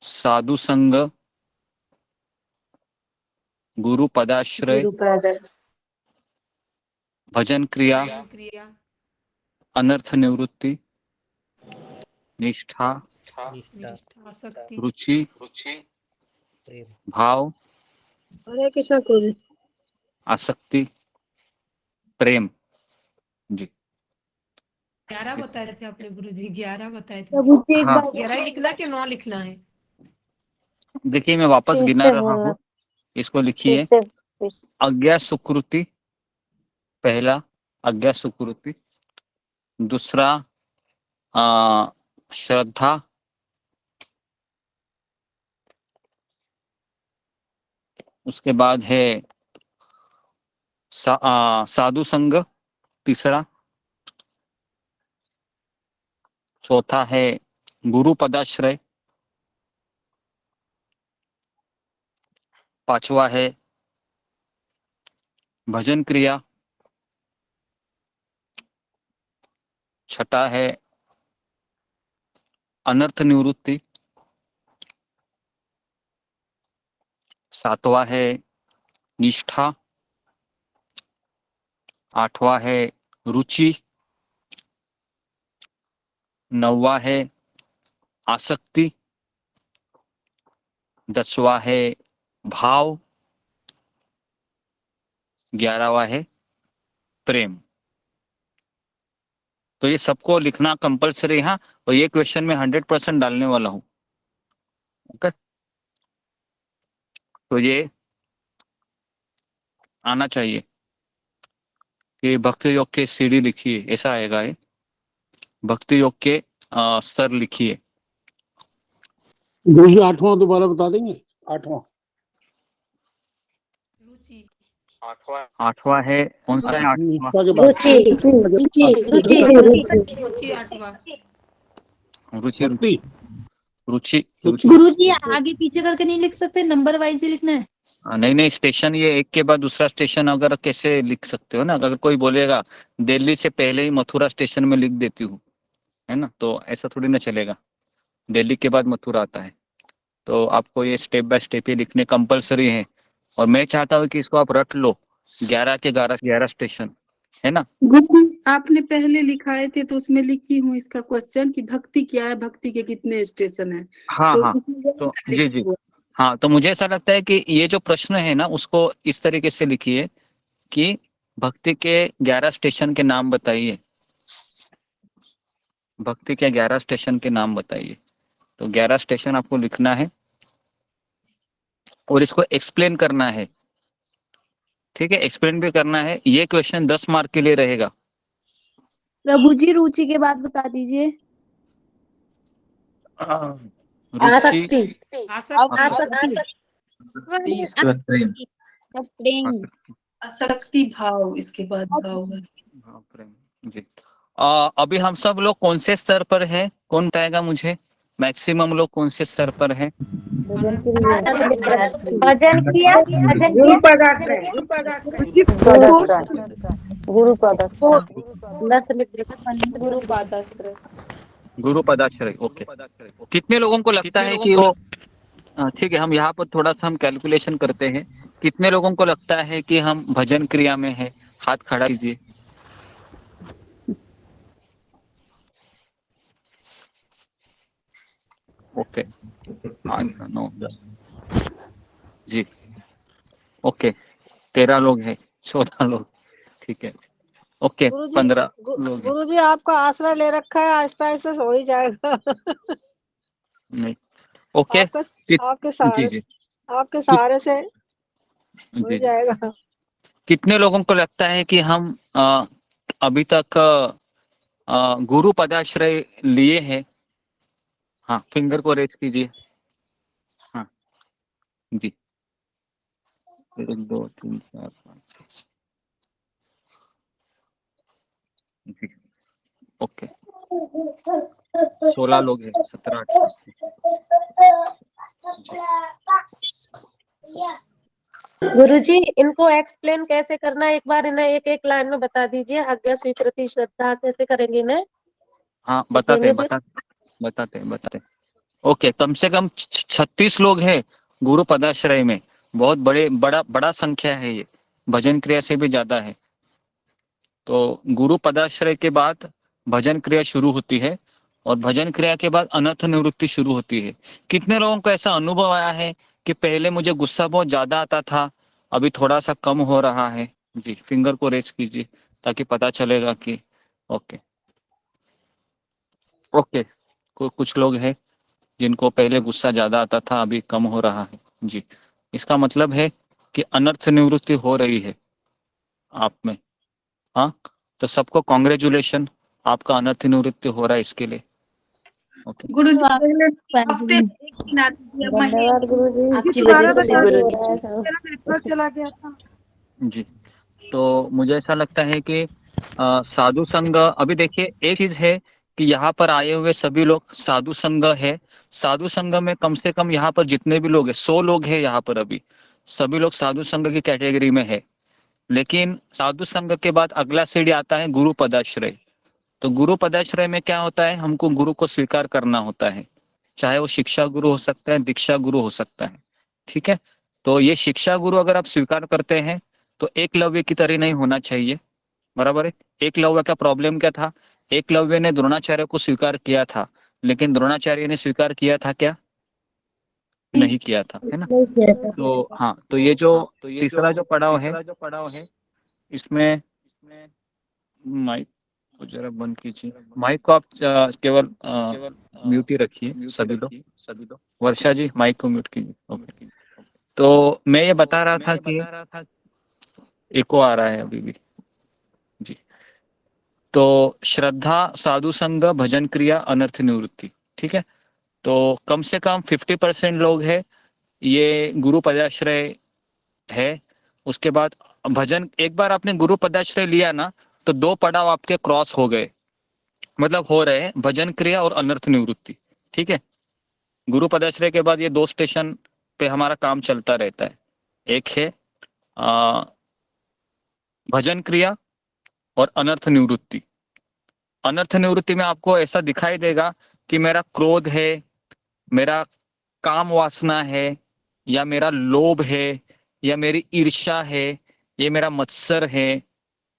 साधु संग, गुरु पदाश्रय, भजन क्रिया, अनर्थ निवृत्ति, निष्ठा, आसक्ति, रुचि, भाव, हरे कृष्णा गुरुजी। आसक्ति, प्रेम। जी 11 बताए थे आपने गुरुजी, 11 बताए थे। प्रभु जी एक हाँ। बार 11 लिखना कि 9 लिखना है? देखिए मैं वापस फिर गिना से रहा बोलना। हूँ, इसको फिर लिखिए। से अज्ञा सुकृति, पहला अज्ञा सुकृति। दूसरा श्रद्धा, उसके बाद है साधु संग, तीसरा। चौथा है गुरु पदाश्रय। पांचवा है भजन क्रिया। छठा है अनर्थ निवृत्ति। सातवां है निष्ठा। आठवां है रुचि। नौवां है आसक्ति। 10वां है भाव। 11वां है प्रेम। तो ये सबको लिखना कंपलसरी है और ये क्वेश्चन में 100% डालने वाला हूं। ओके, तो ये आना चाहिए कि भक्ति योग के सीढ़ी लिखिए, ऐसा आएगा ये। भक्ति योग के स्तर लिखिए। गुरुजी 8वां दोबारा बता देंगे? 8वां रुचि। 8वां है कौन सा है? 8वां निष्ठा के बाद रुचि 8वां। रुचि भक्ति। रुचि गुरुजी आगे पीछे करके नहीं लिख सकते, नंबर वाइज ही लिखना है। नहीं स्टेशन ये एक के बाद दूसरा स्टेशन अगर कैसे लिख सकते हो ना। अगर कोई बोलेगा दिल्ली से पहले ही मथुरा स्टेशन में लिख देती हूँ, है ना, तो ऐसा थोड़ी ना चलेगा। दिल्ली के बाद मथुरा आता है, तो आपको ये स्टेप बाय स्टेप ही लिखने कंपलसरी है। और मैं चाहता हूँ कि इसको आप रट लो, 11 के 11 स्टेशन, है ना। आपने पहले लिखाए थे तो उसमें लिखी हूँ इसका क्वेश्चन कि भक्ति क्या है, भक्ति के कितने स्टेशन है। हाँ हाँ, तो जी हाँ, तो मुझे ऐसा लगता है कि ये जो प्रश्न है ना, उसको इस तरीके से लिखिए कि भक्ति के 11 स्टेशन के नाम बताइए। भक्ति के 11 स्टेशन के नाम बताइए। तो 11 स्टेशन आपको लिखना है और इसको एक्सप्लेन करना है। ठीक है, एक्सप्लेन भी करना है। ये क्वेश्चन 10 मार्क के लिए रहेगा। प्रभु जी रुचि के बाद बता दीजिए। आसक्ति, भाव, इसके बाद भाव है। जी अभी हम सब लोग कौन से स्तर पर है? कौन बताएगा मुझे? मैक्सिमम लोग कौन से स्तर पर है? गुरु पदाश्रय। ओके, कितने लोगों को लगता है कि वो ठीक है, हम यहाँ पर थोड़ा सा हम कैलकुलेशन करते हैं। कितने लोगों को लगता है कि हम भजन क्रिया में है? हाथ खड़ा कीजिए। ओके 8 9 10 जी ओके 13 लोग हैं 14 लोग ठीक है ओके 15 लोग हैं गुरुजी आपका आश्रय ले रखा है, आहिस्ता आहिस्ता हो ही जाएगा। नहीं ओके आपके सहारे जी आपके सहारे से हो ही जी जाएगा। कितने लोगों को लगता है कि हम अभी तक गुरु पदाश्रय लिए हैं? हाँ फिंगर को रेज कीजिए। हाँ जी 1 2 3 4 5 6 जी ओके 16 लोग हैं 17 18 गुरुजी इनको एक्सप्लेन कैसे करना है, एक बार इन्हें एक एक लाइन में बता दीजिए। आज्ञा स्वीकृति श्रद्धा कैसे करेंगे इन्हें? हाँ बताते हैं ओके कम से कम 36 लोग हैं गुरु पदाश्रय में। बहुत बड़ा संख्या है ये, भजन क्रिया से भी ज्यादा है। तो गुरु पदाश्रय के बाद भजन क्रिया शुरू होती है और भजन क्रिया के बाद अनर्थ निवृत्ति शुरू होती है। कितने लोगों को ऐसा अनुभव आया है कि पहले मुझे गुस्सा बहुत ज्यादा आता था, अभी थोड़ा सा कम हो रहा है? जी फिंगर को रेज कीजिए ताकि पता चलेगा कि ओके कुछ लोग हैं जिनको पहले गुस्सा ज्यादा आता था, अभी कम हो रहा है। जी इसका मतलब है कि अनर्थ निवृत्ति हो रही है आप में। हाँ तो सबको कॉन्ग्रेचुलेशन, आपका अनर्थ निवृत्ति हो रहा है इसके लिए। ओके गुरुजी पहले हफ्ते में एक दिन आती थी, अब महीने धन्यवाद गुरुजी, आपकी दोबारा वजह से बता गुरुजी। दीजिए, मेरा नेटवर्क चला गया था। जी तो मुझे ऐसा लगता है कि साधु संघ, अभी देखिए एक चीज है कि यहाँ पर आए हुए सभी लोग साधु संघ है। साधु संघ में कम से कम यहाँ पर जितने भी लोग हैं 100 लोग हैं यहाँ पर, अभी सभी लोग साधु संघ की कैटेगरी में है। लेकिन साधु संघ के बाद अगला सीढ़ी आता है गुरु पदाश्रय। तो गुरु पदाश्रय में क्या होता है, हमको गुरु को स्वीकार करना होता है, चाहे वो शिक्षा गुरु हो सकता है, दीक्षा गुरु हो सकता है। ठीक है, तो ये शिक्षा गुरु अगर आप स्वीकार करते हैं तो एकलव्य की तरह नहीं होना चाहिए, बराबर है। एकलव्य का प्रॉब्लम क्या था, एकलव्य ने द्रोणाचार्य को स्वीकार किया था, लेकिन द्रोणाचार्य ने स्वीकार किया था क्या? नहीं किया था, है ना। तो हाँ, तो ये जो तीसरा जो पड़ाव है इसमें माइक को जरा बंद कीजिए, माइक को आप केवल म्यूट ही रखिए सभी लोग। वर्षा जी माइक को म्यूट कीजिए। ओके, तो मैं ये बता रहा था कि एको आ रहा है अभी भी जी। तो श्रद्धा, साधु संघ, भजन क्रिया, अनर्थ निवृत्ति, ठीक है। तो कम से कम 50% लोग हैं ये गुरु पदाश्रय है। उसके बाद भजन, एक बार आपने गुरु पदाश्रय लिया ना तो 2 पड़ाव आपके क्रॉस हो गए, मतलब हो रहे हैं, भजन क्रिया और अनर्थ निवृत्ति। ठीक है, गुरु पदाश्रय के बाद ये 2 स्टेशन पे हमारा काम चलता रहता है। एक है भजन क्रिया और अनर्थ निवृत्ति। अनर्थ निवृत्ति में आपको ऐसा दिखाई देगा कि मेरा क्रोध है, मेरा काम वासना है, या मेरा लोभ है, या मेरी ईर्ष्या है, ये मेरा मत्सर है,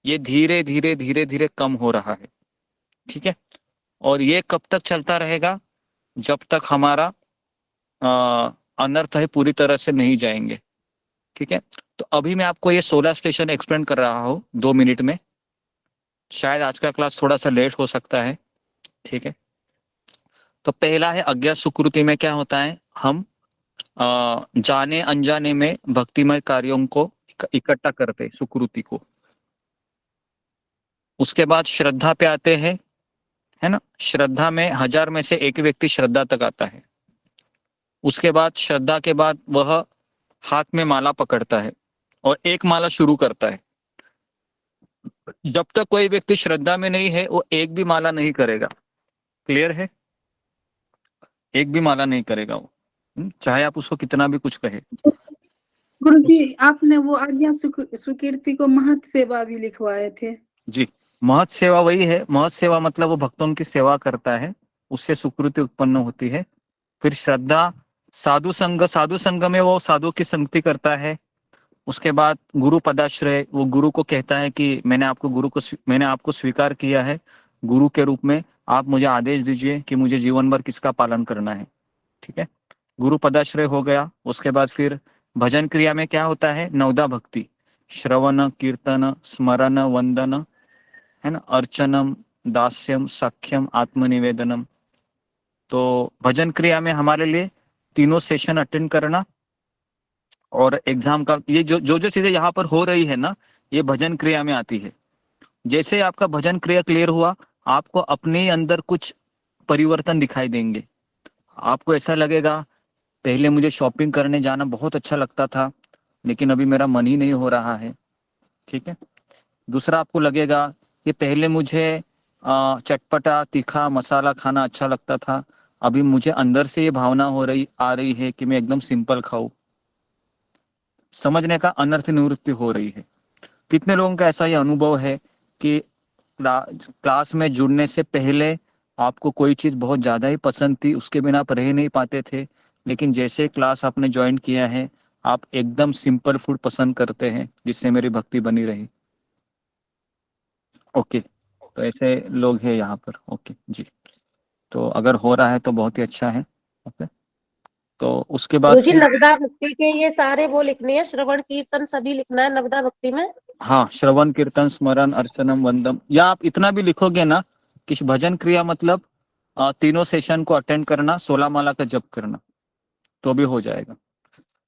ये धीरे धीरे धीरे धीरे कम हो रहा है। ठीक है, और ये कब तक चलता रहेगा? जब तक हमारा अनर्थ है पूरी तरह से नहीं जाएंगे। ठीक है, तो अभी मैं आपको ये 16 स्टेशन एक्सप्लेन कर रहा हूँ 2 मिनट में। शायद आज का क्लास थोड़ा सा लेट हो सकता है। ठीक है, तो पहला है अज्ञा सुकृति में क्या होता है, हम जाने अनजाने में भक्तिमय कार्यों को इकट्ठा करते, सुकृति को। उसके बाद श्रद्धा पे आते हैं, है ना। श्रद्धा में 1000 में से एक व्यक्ति श्रद्धा तक आता है। उसके बाद श्रद्धा के बाद वह हाथ में माला पकड़ता है और एक माला शुरू करता है। जब तक कोई व्यक्ति श्रद्धा में नहीं है वो एक भी माला नहीं करेगा। क्लियर है? एक भी माला नहीं करेगा वो, चाहे आप उसको कितना भी कुछ कहे। गुरुजी आपने वो आज्ञा सुकीर्ति को महत सेवा भी लिखवाए थे। जी, महत सेवा वही है। महत सेवा मतलब वो भक्तों की सेवा करता है, उससे सुकृति उत्पन्न होती है। फिर श्रद्धा, साधु संघ, साधु संघ में वो साधु की संगति करता है। उसके बाद गुरु पदाश्रय, वो गुरु को कहता है कि मैंने आपको स्वीकार किया है गुरु के रूप में, आप मुझे आदेश दीजिए कि मुझे जीवन भर किसका पालन करना है। ठीक है, गुरु पदाश्रय हो गया। उसके बाद फिर भजन क्रिया में क्या होता है, नवदा भक्ति, श्रवण कीर्तन स्मरण वंदन, है ना, अर्चनम दास्यम साख्यम आत्मनिवेदनम। तो भजन क्रिया में हमारे लिए तीनों सेशन अटेंड करना और एग्जाम का ये जो चीजें यहाँ पर हो रही है ना, ये भजन क्रिया में आती है। जैसे आपका भजन क्रिया क्लियर हुआ, आपको अपने अंदर कुछ परिवर्तन दिखाई देंगे। आपको ऐसा लगेगा, पहले मुझे शॉपिंग करने जाना बहुत अच्छा लगता था, लेकिन अभी मेरा मन ही नहीं हो रहा है। ठीक है। दूसरा, आपको लगेगा कि पहले मुझे चटपटा तीखा मसाला खाना अच्छा लगता था, अभी मुझे अंदर से ये भावना आ रही है कि मैं एकदम सिंपल खाऊं। समझने का अनर्थ निवृत्ति हो रही है। कितने लोगों का ऐसा ये अनुभव है कि क्लास में जुड़ने से पहले आपको कोई चीज बहुत ज्यादा ही पसंद थी, उसके बिना आप रह नहीं पाते थे, लेकिन जैसे क्लास आपने ज्वाइन किया है आप एकदम सिंपल फूड पसंद करते हैं, जिससे मेरी भक्ति बनी रही। ओके, तो ऐसे लोग हैं यहाँ पर। ओके जी, तो अगर हो रहा है तो बहुत ही अच्छा है। ओके, तो उसके बाद गुरुजी फिर नवदा भक्ति के ये सारे वो लिखने हैं, श्रवण कीर्तन सभी लिखना है नवदा भक्ति में। हाँ, श्रवण कीर्तन स्मरण अर्चनम वंदम, या आप इतना भी लिखोगे ना कि भजन क्रिया मतलब तीनों सेशन को अटेंड करना, 16 माला का जप करना, तो भी हो जाएगा।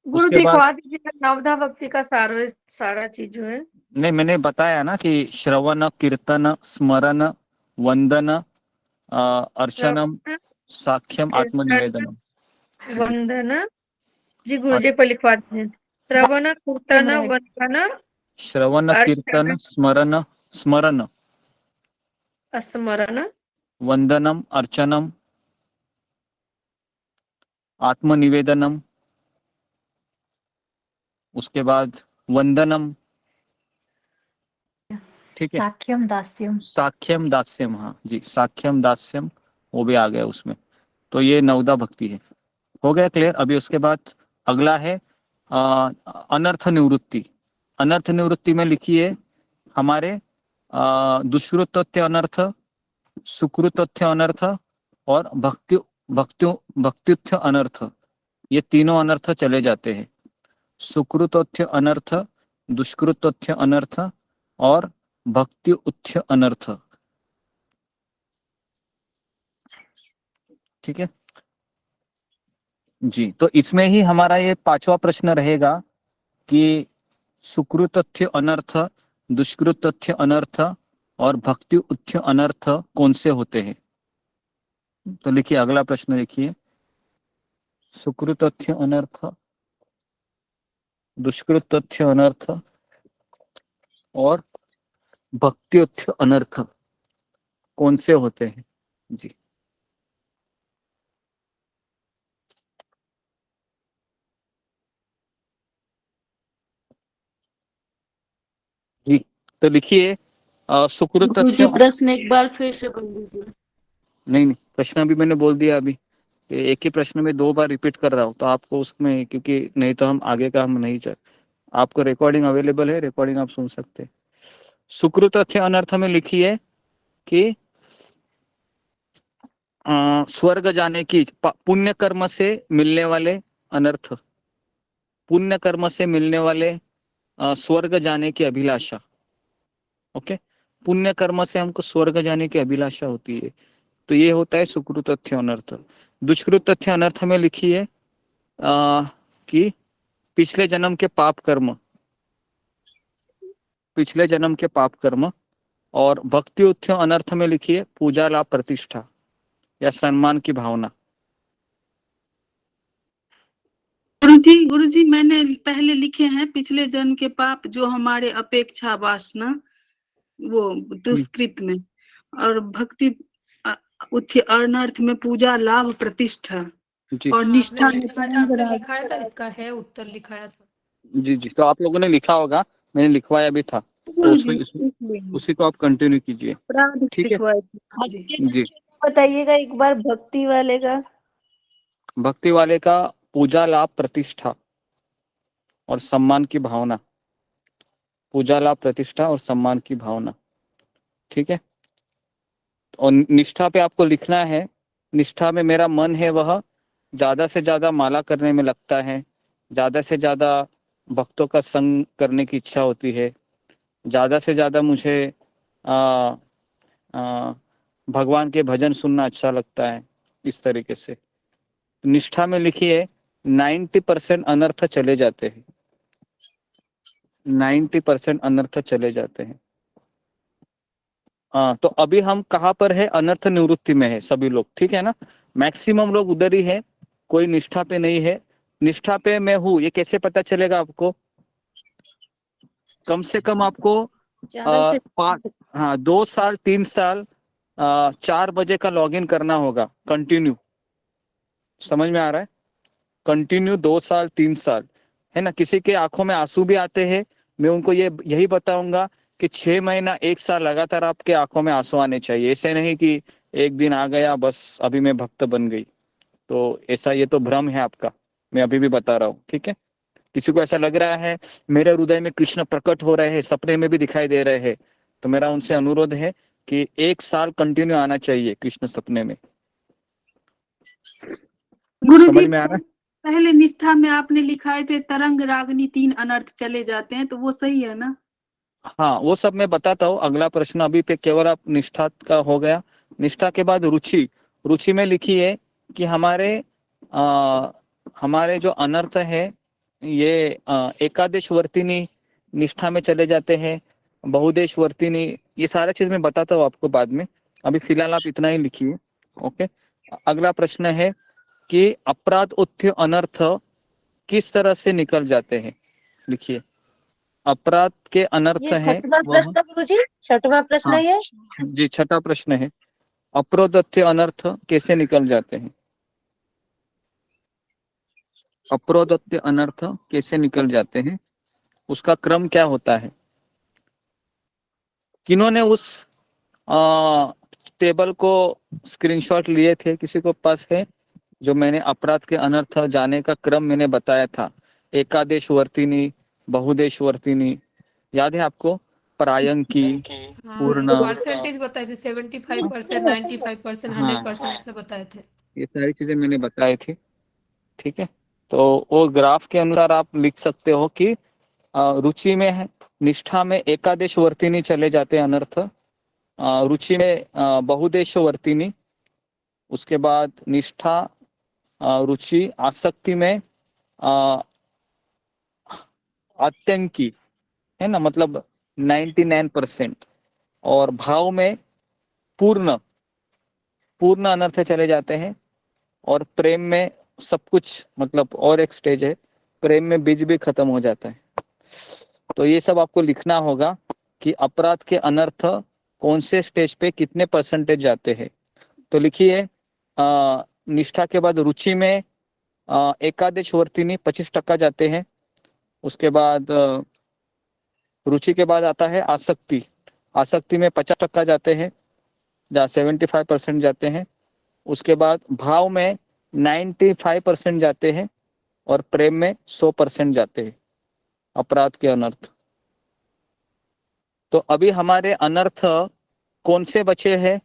गुरु उसके जी बाद लिखवा दीजिएगा नवदा भक्ति का सारा चीज जो है। नहीं, मैंने बताया ना कि श्रवण कीर्तन स्मरण वंदन अर्चनम साख्यम आत्मनिवेदनम। वंदन जी गुरु जी पर लिखवा दीजिए। श्रवण कीर्तन वंदन श्रवण कीर्तन स्मरण स्मरण स्मरण वंदनम अर्चनम आत्मनिवेदनम। उसके बाद वंदनम, ठीक है, साख्यम दास्यम। साख्यम दास्यम, हाँ जी, साख्यम दास्यम वो भी आ गया उसमें। तो ये नवदा भक्ति है। हो गया क्लियर। अभी उसके बाद अगला है अनर्थ निवृत्ति। अनर्थ निवृत्ति में लिखिए हमारे दुष्कृत्य अनर्थ, सुकृत्य अनर्थ और भक्त्युत्य अनर्थ, ये तीनों अनर्थ चले जाते हैं। सुकृतोत्य अनर्थ, दुष्कृतोत्य अनर्थ और भक्ति उच्च अनर्थ। ठीक है जी, तो इसमें ही हमारा ये 5वां प्रश्न रहेगा कि सुकृतोत्य अनर्थ, दुष्कृतोत्य अनर्थ और भक्ति उच्च अनर्थ कौन से होते हैं। तो लिखिए, अगला प्रश्न लिखिए, सुकृतोत्य अनर्थ, दुष्कृतोत्य अनर्थ और भक्त्योत्य अनर्थ कौन से होते हैं जी। जी, तो लिखिए सुकृतोत्य। प्रश्न एक बार फिर से बोल दीजिए। नहीं, प्रश्न अभी मैंने बोल दिया। अभी एक ही प्रश्न में 2 बार रिपीट कर रहा हूँ, तो आपको उसमें, क्योंकि नहीं तो हम आगे का हम नहीं आपको रिकॉर्डिंग अवेलेबल है, रिकॉर्डिंग आप सुन सकते हैं। सुकृतोत्य अनर्थ में लिखिए कि स्वर्ग जाने की, पुण्य कर्म से मिलने वाले अनर्थ, पुण्य कर्म से मिलने वाले स्वर्ग जाने की अभिलाषा। ओके, पुण्य कर्म से हमको स्वर्ग जाने की अभिलाषा होती है, तो ये होता है सुकृतोत्य अनर्थ। दुष्कृतोत्य अनर्थ में लिखिए कि पिछले जन्म के पाप कर्म, पिछले जन्म के पाप कर्म। और भक्ति उच्च अनर्थ में लिखिए पूजा लाभ प्रतिष्ठा या सम्मान की भावना। गुरुजी मैंने पहले लिखे हैं पिछले जन्म के पाप जो हमारे अपेक्षा वासना, वो दुष्कृत में, और भक्ति उच्च अनर्थ में पूजा लाभ प्रतिष्ठा और निष्ठा में आपने लिखा था, इसका है उत्तर लिखाया था। जी जी, तो आप लोगों ने लिखा होगा, मैंने लिखवाया भी था, तो उसी को आप कंटिन्यू कीजिए। ठीक है जी, बताइएगा एक बार भक्ति वाले का। भक्ति वाले का पूजा लाभ प्रतिष्ठा और सम्मान की भावना, पूजा लाभ प्रतिष्ठा और सम्मान की भावना। ठीक है, और निष्ठा पे आपको लिखना है, निष्ठा में मेरा मन है वह ज्यादा से ज्यादा माला करने में लगता है, ज्यादा से ज्यादा भक्तों का संग करने की इच्छा होती है, ज्यादा से ज्यादा मुझे भगवान के भजन सुनना अच्छा लगता है। इस तरीके से निष्ठा में लिखिए 90% अनर्थ चले जाते हैं, 90% अनर्थ चले जाते हैं। तो अभी हम कहाँ पर है? अनर्थ निवृत्ति में है सभी लोग, ठीक है ना? मैक्सिमम लोग उधर ही है, कोई निष्ठा पे नहीं है। निष्ठा पे मैं हूँ ये कैसे पता चलेगा आपको? कम से कम आपको 2 साल 3 साल 4 बजे का लॉगिन करना होगा कंटिन्यू। समझ में आ रहा है? कंटिन्यू 2 साल 3 साल, है ना? किसी के आंखों में आंसू भी आते हैं, मैं उनको यही बताऊंगा कि 6 महीना 1 साल लगातार आपके आंखों में आंसू आने चाहिए। ऐसे नहीं कि एक दिन आ गया बस अभी मैं भक्त बन गई, तो ऐसा ये तो भ्रम है आपका, मैं अभी भी बता रहा हूँ, ठीक है? किसी को ऐसा लग रहा है मेरे हृदय में कृष्ण प्रकट हो रहे हैं, सपने में भी दिखाई दे रहे हैं, तो मेरा उनसे अनुरोध है कि 1 साल कंटिन्यू आना चाहिए कृष्ण सपने में। गुरुजी समझ में आ रहा है? पहले निष्ठा में आपने लिखाए थे तरंग रागनी 3 अनर्थ चले जाते हैं, तो वो सही है ना? हाँ, वो सब मैं बताता हूँ। अगला प्रश्न अभी पे केवल आप निष्ठा का हो गया। निष्ठा के बाद रुचि। रुचि में लिखिए कि हमारे जो अनर्थ है ये एकादेश वर्तिनी निष्ठा में चले जाते हैं, बहुदेश वर्तिनी, ये सारा चीज मैं बताता हूँ आपको बाद में। अभी फिलहाल आप इतना ही लिखिए, ओके? अगला प्रश्न है कि अपराध उत्थ्य अनर्थ किस तरह से निकल जाते हैं? लिखिए, अपराध के अनर्थ ये है छठवां वह। प्रश्न गुरुजी, छठवां प्रश्न हाँ है जी, छठा प्रश्न है अप्रोदत्य अनर्थ कैसे निकल जाते हैं? अप्रोदत्य अनर्थ कैसे निकल जाते हैं, उसका क्रम क्या होता है? किन्होंने उस टेबल को स्क्रीनशॉट लिए थे? किसी को पास है? जो मैंने अपराध के अनर्थ जाने का क्रम मैंने बताया था, एकादेश वर्तिनी, बहुदेश वर्तिनी, याद है आपको? प्रायंकी, पूर्ण, परसेंटेज बताए थे 75%, 95%, 100% ऐसा बताए थे। ये सारी चीजें मैंने बताई थी, ठीक है? तो वो ग्राफ के अनुसार आप लिख सकते हो कि रुचि में है, निष्ठा में एकादेश वर्तिनी चले जाते हैं अनर्थ, रुचि में बहुदेश वर्तिनी, उसके बाद निष्ठा, रुचि, आसक्ति में आतंकी, है ना, मतलब 99%, और भाव में पूर्ण अनर्थ चले जाते हैं, और प्रेम में सब कुछ, मतलब और एक स्टेज है, प्रेम में बीज भी खत्म हो जाता है। तो ये सब आपको लिखना होगा कि अपराध के अनर्थ कौन से स्टेज पे कितने परसेंटेज जाते हैं। तो लिखिए, निष्ठा के बाद रुचि में एकादेश वर्तिनी 25% जाते हैं, उसके बाद रुचि के बाद आता है आसक्ति, आसक्ति में 50% जाते हैं, 75% जाते हैं, उसके बाद भाव में 95% जाते हैं, और प्रेम में 100% जाते हैं अपराध के अनर्थ। तो अभी हमारे अनर्थ कौन से बचे हैं,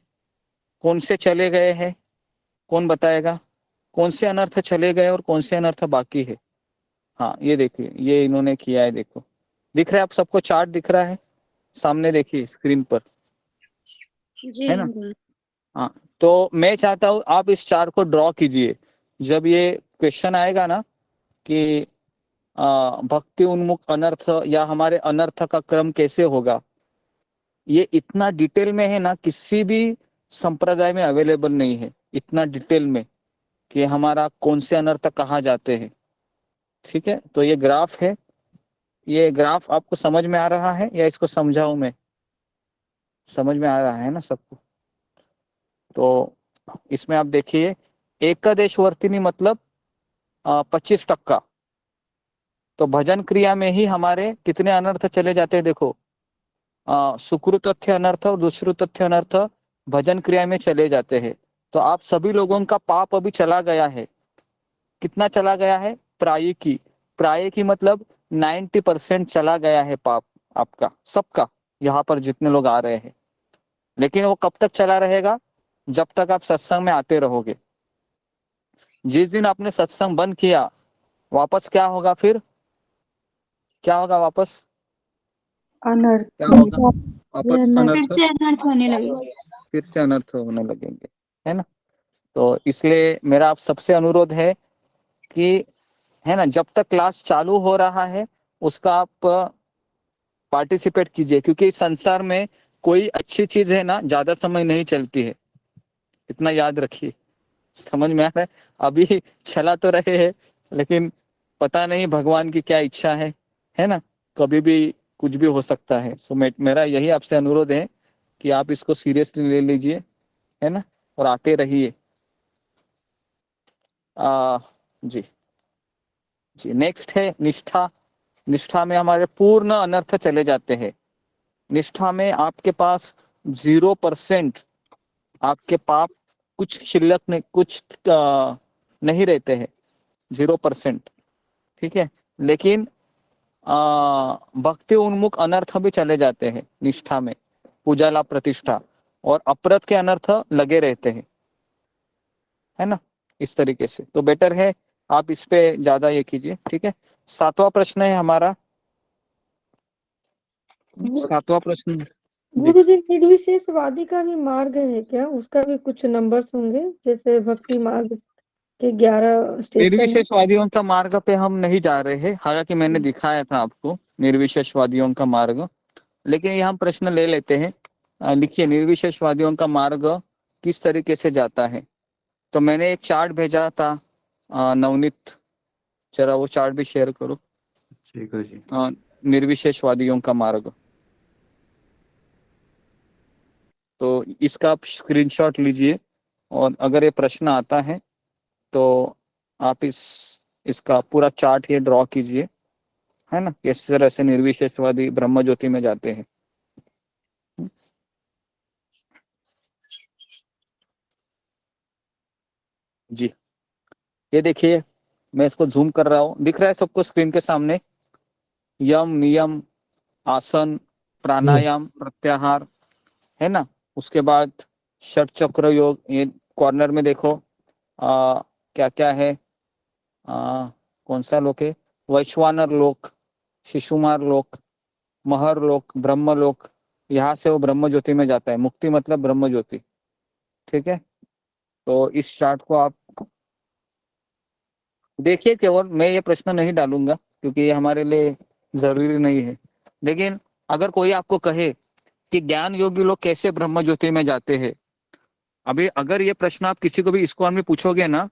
कौन से चले गए हैं? कौन बताएगा कौन से अनर्थ चले गए और कौन से अनर्थ बाकी है? हाँ, ये देखिए, ये इन्होंने किया है, देखो दिख रहा है आप सबको? चार्ट दिख रहा है सामने, देखिए स्क्रीन पर, जी है ना? हाँ, तो मैं चाहता हूँ आप इस चार्ट को ड्रॉ कीजिए। जब ये क्वेश्चन आएगा ना कि भक्ति उन्मुख अनर्थ या हमारे अनर्थ का क्रम कैसे होगा, ये इतना डिटेल में है ना, किसी भी संप्रदाय में अवेलेबल नहीं है इतना डिटेल में कि हमारा कौन से अनर्थ कहाँ जाते हैं, ठीक है? तो ये ग्राफ है, ये ग्राफ आपको समझ में आ रहा है या इसको समझाऊं मैं? समझ में आ रहा है ना सबको? तो इसमें आप देखिए, एकादेश वर्तिनी मतलब 25%। तो भजन क्रिया में ही हमारे कितने अनर्थ चले जाते हैं? देखो, सुकृतथ्य अनर्थ और दुष्कृतथ्य अनर्थ भजन क्रिया में चले जाते हैं। तो आप सभी लोगों का पाप अभी चला गया है। कितना चला गया है? प्रायिकी, प्रायिकी मतलब 90% चला गया है पाप आपका, सबका, यहाँ पर जितने लोग आ रहे हैं। लेकिन वो कब तक चला रहेगा? जब तक आप सत्संग में आते रहोगे। जिस दिन आपने सत्संग बंद किया, वापस क्या होगा? फिर क्या होगा? वापस अनर्थ क्या होगा? वापस फिर अनर्थ, से अनर्थ होने लगेगा। फिर से अनर्थ होने लगेंगे, है ना। तो इसलिए मेरा आप सबसे अनुरोध है कि, है ना, जब तक क्लास चालू हो रहा है उसका आप पार्टिसिपेट कीजिए, क्योंकि इस संसार में कोई अच्छी चीज है ना ज्यादा समय नहीं चलती है, इतना याद रखिए। समझ में आ रहा है? अभी चला तो रहे हैं, लेकिन पता नहीं भगवान की क्या इच्छा है ना, कभी भी कुछ भी हो सकता है। सो मेरा यही आपसे अनुरोध है कि आप इसको सीरियसली ले लीजिए, है ना, और आते रहिए। जी जी। नेक्स्ट है निष्ठा। निष्ठा में हमारे पूर्ण अनर्थ चले जाते हैं। निष्ठा में आपके पास 0% आपके पाप कुछ शिल्लक नहीं, कुछ नहीं रहते हैं, 0%। ठीक है, लेकिन भक्ति उन्मुख अनर्थ भी चले जाते हैं निष्ठा में, पूजा लाभ प्रतिष्ठा, और अपराध के अनर्थ लगे रहते हैं, है ना, इस तरीके से। तो बेटर है आप इस पे ज्यादा ये कीजिए। ठीक है, 7वां प्रश्न है हमारा। 7वां प्रश्न जी। गुरु जी, निर्विशेषवादी का भी मार्ग है क्या? उसका भी कुछ नंबर्स होंगे, जैसे भक्ति मार्ग के 11 स्टेशन है। निर्विशेषवादियों का मार्ग पे हम नहीं जा रहे हैं, हालांकि मैंने दिखाया था आपको निर्विशेषवादियों का मार्ग, लेकिन यहाँ प्रश्न ले लेते हैं। लिखिए, निर्विशेषवादियों का मार्ग किस तरीके से जाता है। तो मैंने एक चार्ट भेजा था, नवनीत जरा वो चार्ट भी शेयर करो। ठीक है जी। निर्विशेषवादियों का मार्ग, तो इसका आप स्क्रीनशॉट लीजिए, और अगर ये प्रश्न आता है तो आप इसका पूरा चार्ट ये ड्रॉ कीजिए, है ना, किस तरह से निर्विशेषवादी ब्रह्म ज्योति में जाते हैं। जी, ये देखिए, मैं इसको जूम कर रहा हूँ, दिख रहा है सबको स्क्रीन के सामने? यम, नियम, आसन, प्राणायाम, प्रत्याहार, है ना। उसके बाद षट चक्र योग, ये कॉर्नर में देखो क्या क्या है। कौन सा लोक है? वैश्वानर लोक, शिशुमार लोक, महर लोक, ब्रह्म लोक। यहाँ से वो ब्रह्म ज्योति में जाता है। मुक्ति मतलब ब्रह्म ज्योति। ठीक है, तो इस चार्ट को आप देखिए। केवल मैं ये प्रश्न नहीं डालूंगा क्योंकि ये हमारे लिए जरूरी नहीं है, लेकिन अगर कोई आपको कहे कि ज्ञान योगी लोग कैसे ब्रह्म ज्योति में जाते हैं, अभी अगर ये प्रश्न आप किसी को भी इस्कॉन में पूछोगे ना,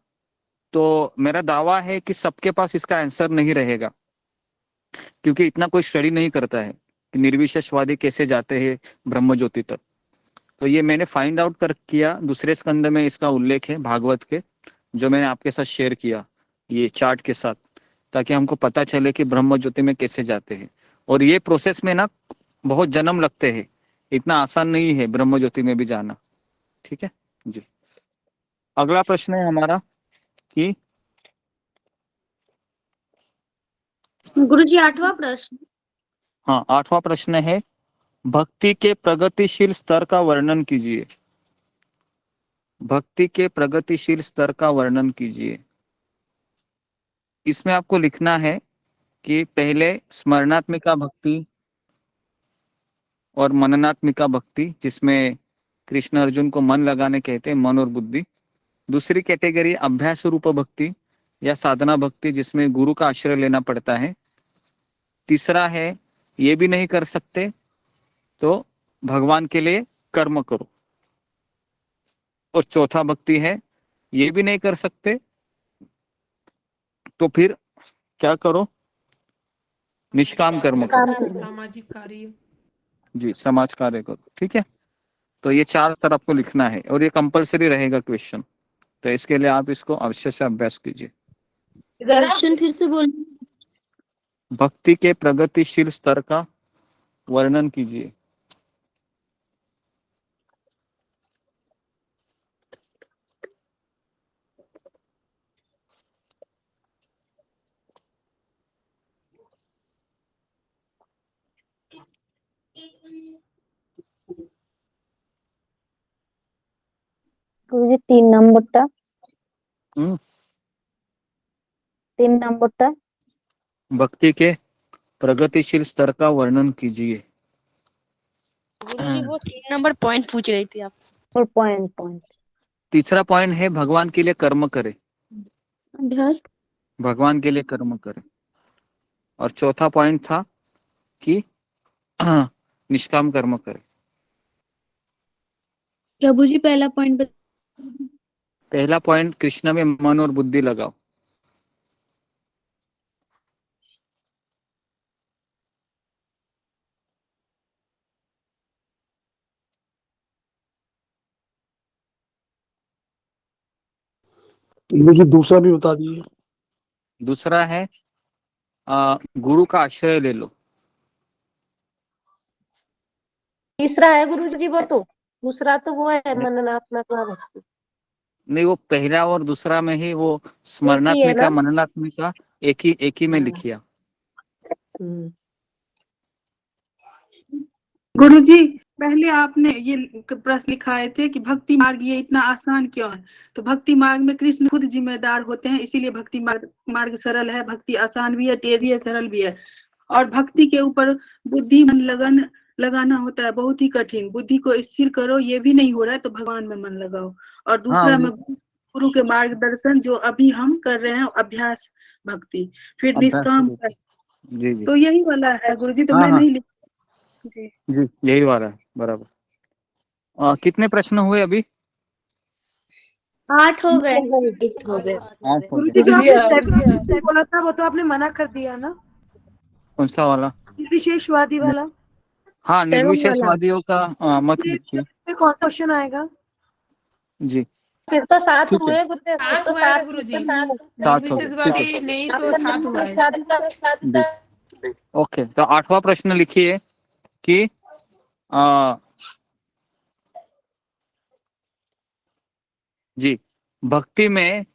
तो मेरा दावा है कि सबके पास इसका आंसर नहीं रहेगा, क्योंकि इतना कोई स्टडी नहीं करता है कि निर्विशेषवादी कैसे जाते हैं ब्रह्म ज्योति तक। तो ये मैंने फाइंड आउट कर किया, दूसरे स्कंद में इसका उल्लेख है भागवत के, जो मैंने आपके साथ शेयर किया ये चार्ट के साथ, ताकि हमको पता चले कि ब्रह्म ज्योति में कैसे जाते हैं। और ये प्रोसेस में ना बहुत जन्म लगते हैं, इतना आसान नहीं है ब्रह्म ज्योति में भी जाना। ठीक है जी। अगला प्रश्न है हमारा कि गुरु जी 8वां प्रश्न। हाँ, 8वां प्रश्न है, भक्ति के प्रगतिशील स्तर का वर्णन कीजिए। भक्ति के प्रगतिशील स्तर का वर्णन कीजिए। इसमें आपको लिखना है कि पहले स्मरणात्मिका भक्ति और मननात्मिका भक्ति, जिसमें कृष्ण अर्जुन को मन लगाने कहते हैं, मन और बुद्धि। दूसरी कैटेगरी अभ्यास रूप भक्ति या साधना भक्ति, जिसमें गुरु का आश्रय लेना पड़ता है। तीसरा है ये भी नहीं कर सकते तो भगवान के लिए कर्म करो। और चौथा भक्ति है ये भी नहीं कर सकते तो फिर क्या करो? निष्काम कर्म करो। सामाजिक कार्य। जी, समाज कार्य करो। ठीक है, तो ये 4 तरह आपको लिखना है, और ये कंपलसरी रहेगा क्वेश्चन, तो इसके लिए आप इसको अवश्य से अभ्यास कीजिए। क्वेश्चन फिर से बोलिए। भक्ति के प्रगतिशील स्तर का वर्णन कीजिए। गुरुजी 3 नंबर टा। 3 नंबरটা भक्ति के प्रगतिशील स्तर का वर्णन कीजिए। गुरुजी वो 3 नंबर पॉइंट पूछ रही थी आप। और पॉइंट तीसरा पॉइंट है भगवान के लिए कर्म करे, अभ्यास भगवान के लिए कर्म करे। और चौथा पॉइंट था कि निष्काम कर्म करे। प्रभु जी पहला पॉइंट पहला पॉइंट कृष्ण में मन और बुद्धि लगाओ। मुझे दूसरा भी बता दिए। दूसरा है गुरु का आश्रय ले लो। तीसरा है गुरुजी वो तो, दूसरा तो वो है मननात्मक भक्ति। नहीं, वो पहला और दूसरा में ही वो स्मरणात्मिका मननात्मिका एक ही में लिखिया। गुरुजी पहले आपने ये प्रश्न लिखाए थे कि भक्ति मार्ग ये इतना आसान क्यों है, तो भक्ति मार्ग में कृष्ण खुद जिम्मेदार होते हैं, इसीलिए भक्ति मार्ग सरल है। भक्ति आसान भी है, तेज है, सरल भी है। और भक्ति के ऊपर बुद्धि मन लगन लगाना होता है, बहुत ही कठिन। बुद्धि को स्थिर करो, ये भी नहीं हो रहा है तो भगवान में मन लगाओ। और दूसरा में गुरु के मार्गदर्शन जो अभी हम कर रहे हैं, अभ्यास भक्ति, फिर निष्काम, तो यही वाला है गुरुजी। तो मैं नहीं जी यही वाला है, बराबर। कितने प्रश्न हुए अभी? 8 हो गए। गुरुजी जो आपने बोला था वो तो आपने मना कर दिया ना, कौन सा वाला? निर्विशेषवादी वाला। हाँ, निर्विशेषवादियों का मत लिखिए। इसमें कौन सा क्वेश्चन आएगा जी? फिर तो 7 हुए गुरुदेव। 7 हुआ है गुरुजी। निर्विशेषवादी नहीं तो 7 हुआ है। ओके, तो 8वां प्रश्न लिखिए कि जी भक्ति में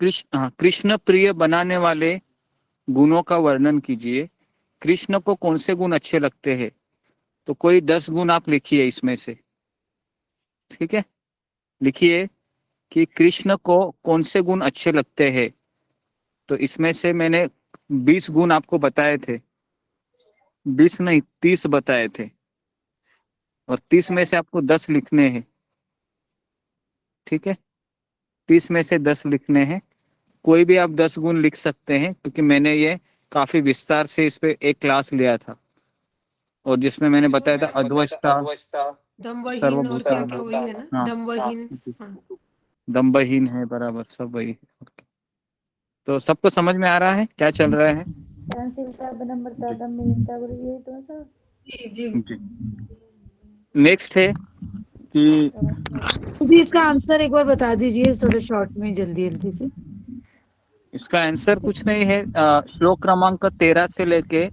कृष्ण प्रिय बनाने वाले गुणों का वर्णन कीजिए। कृष्ण को कौन से गुण अच्छे लगते हैं? तो कोई 10 गुण आप लिखिए इसमें से, ठीक है? लिखिए कि कृष्ण को कौन से गुण अच्छे लगते हैं। तो इसमें से मैंने 20 गुण आपको बताए थे, 20 नहीं 30 बताए थे, और 30 में से आपको 10 लिखने हैं, ठीक है? 30 में से 10 लिखने हैं। कोई भी आप 10 गुण लिख सकते हैं, क्योंकि मैंने ये काफी विस्तार से इस पे एक क्लास लिया था, और जिसमें मैंने बताया था अद्वष्टा, दम्भहीन और क्या क्या वही है ना? दम्भहीन है, बराबर, सब वही है। तो सबको समझ में आ रहा है क्या चल रहा है? नेक्स्ट है कि जी इसका आंसर एक बार बता दीजिए थोड़ा शॉर्ट में, जल्दी से। इसका आंसर कुछ नहीं है। श्लोक क्रमांक 13 से लेके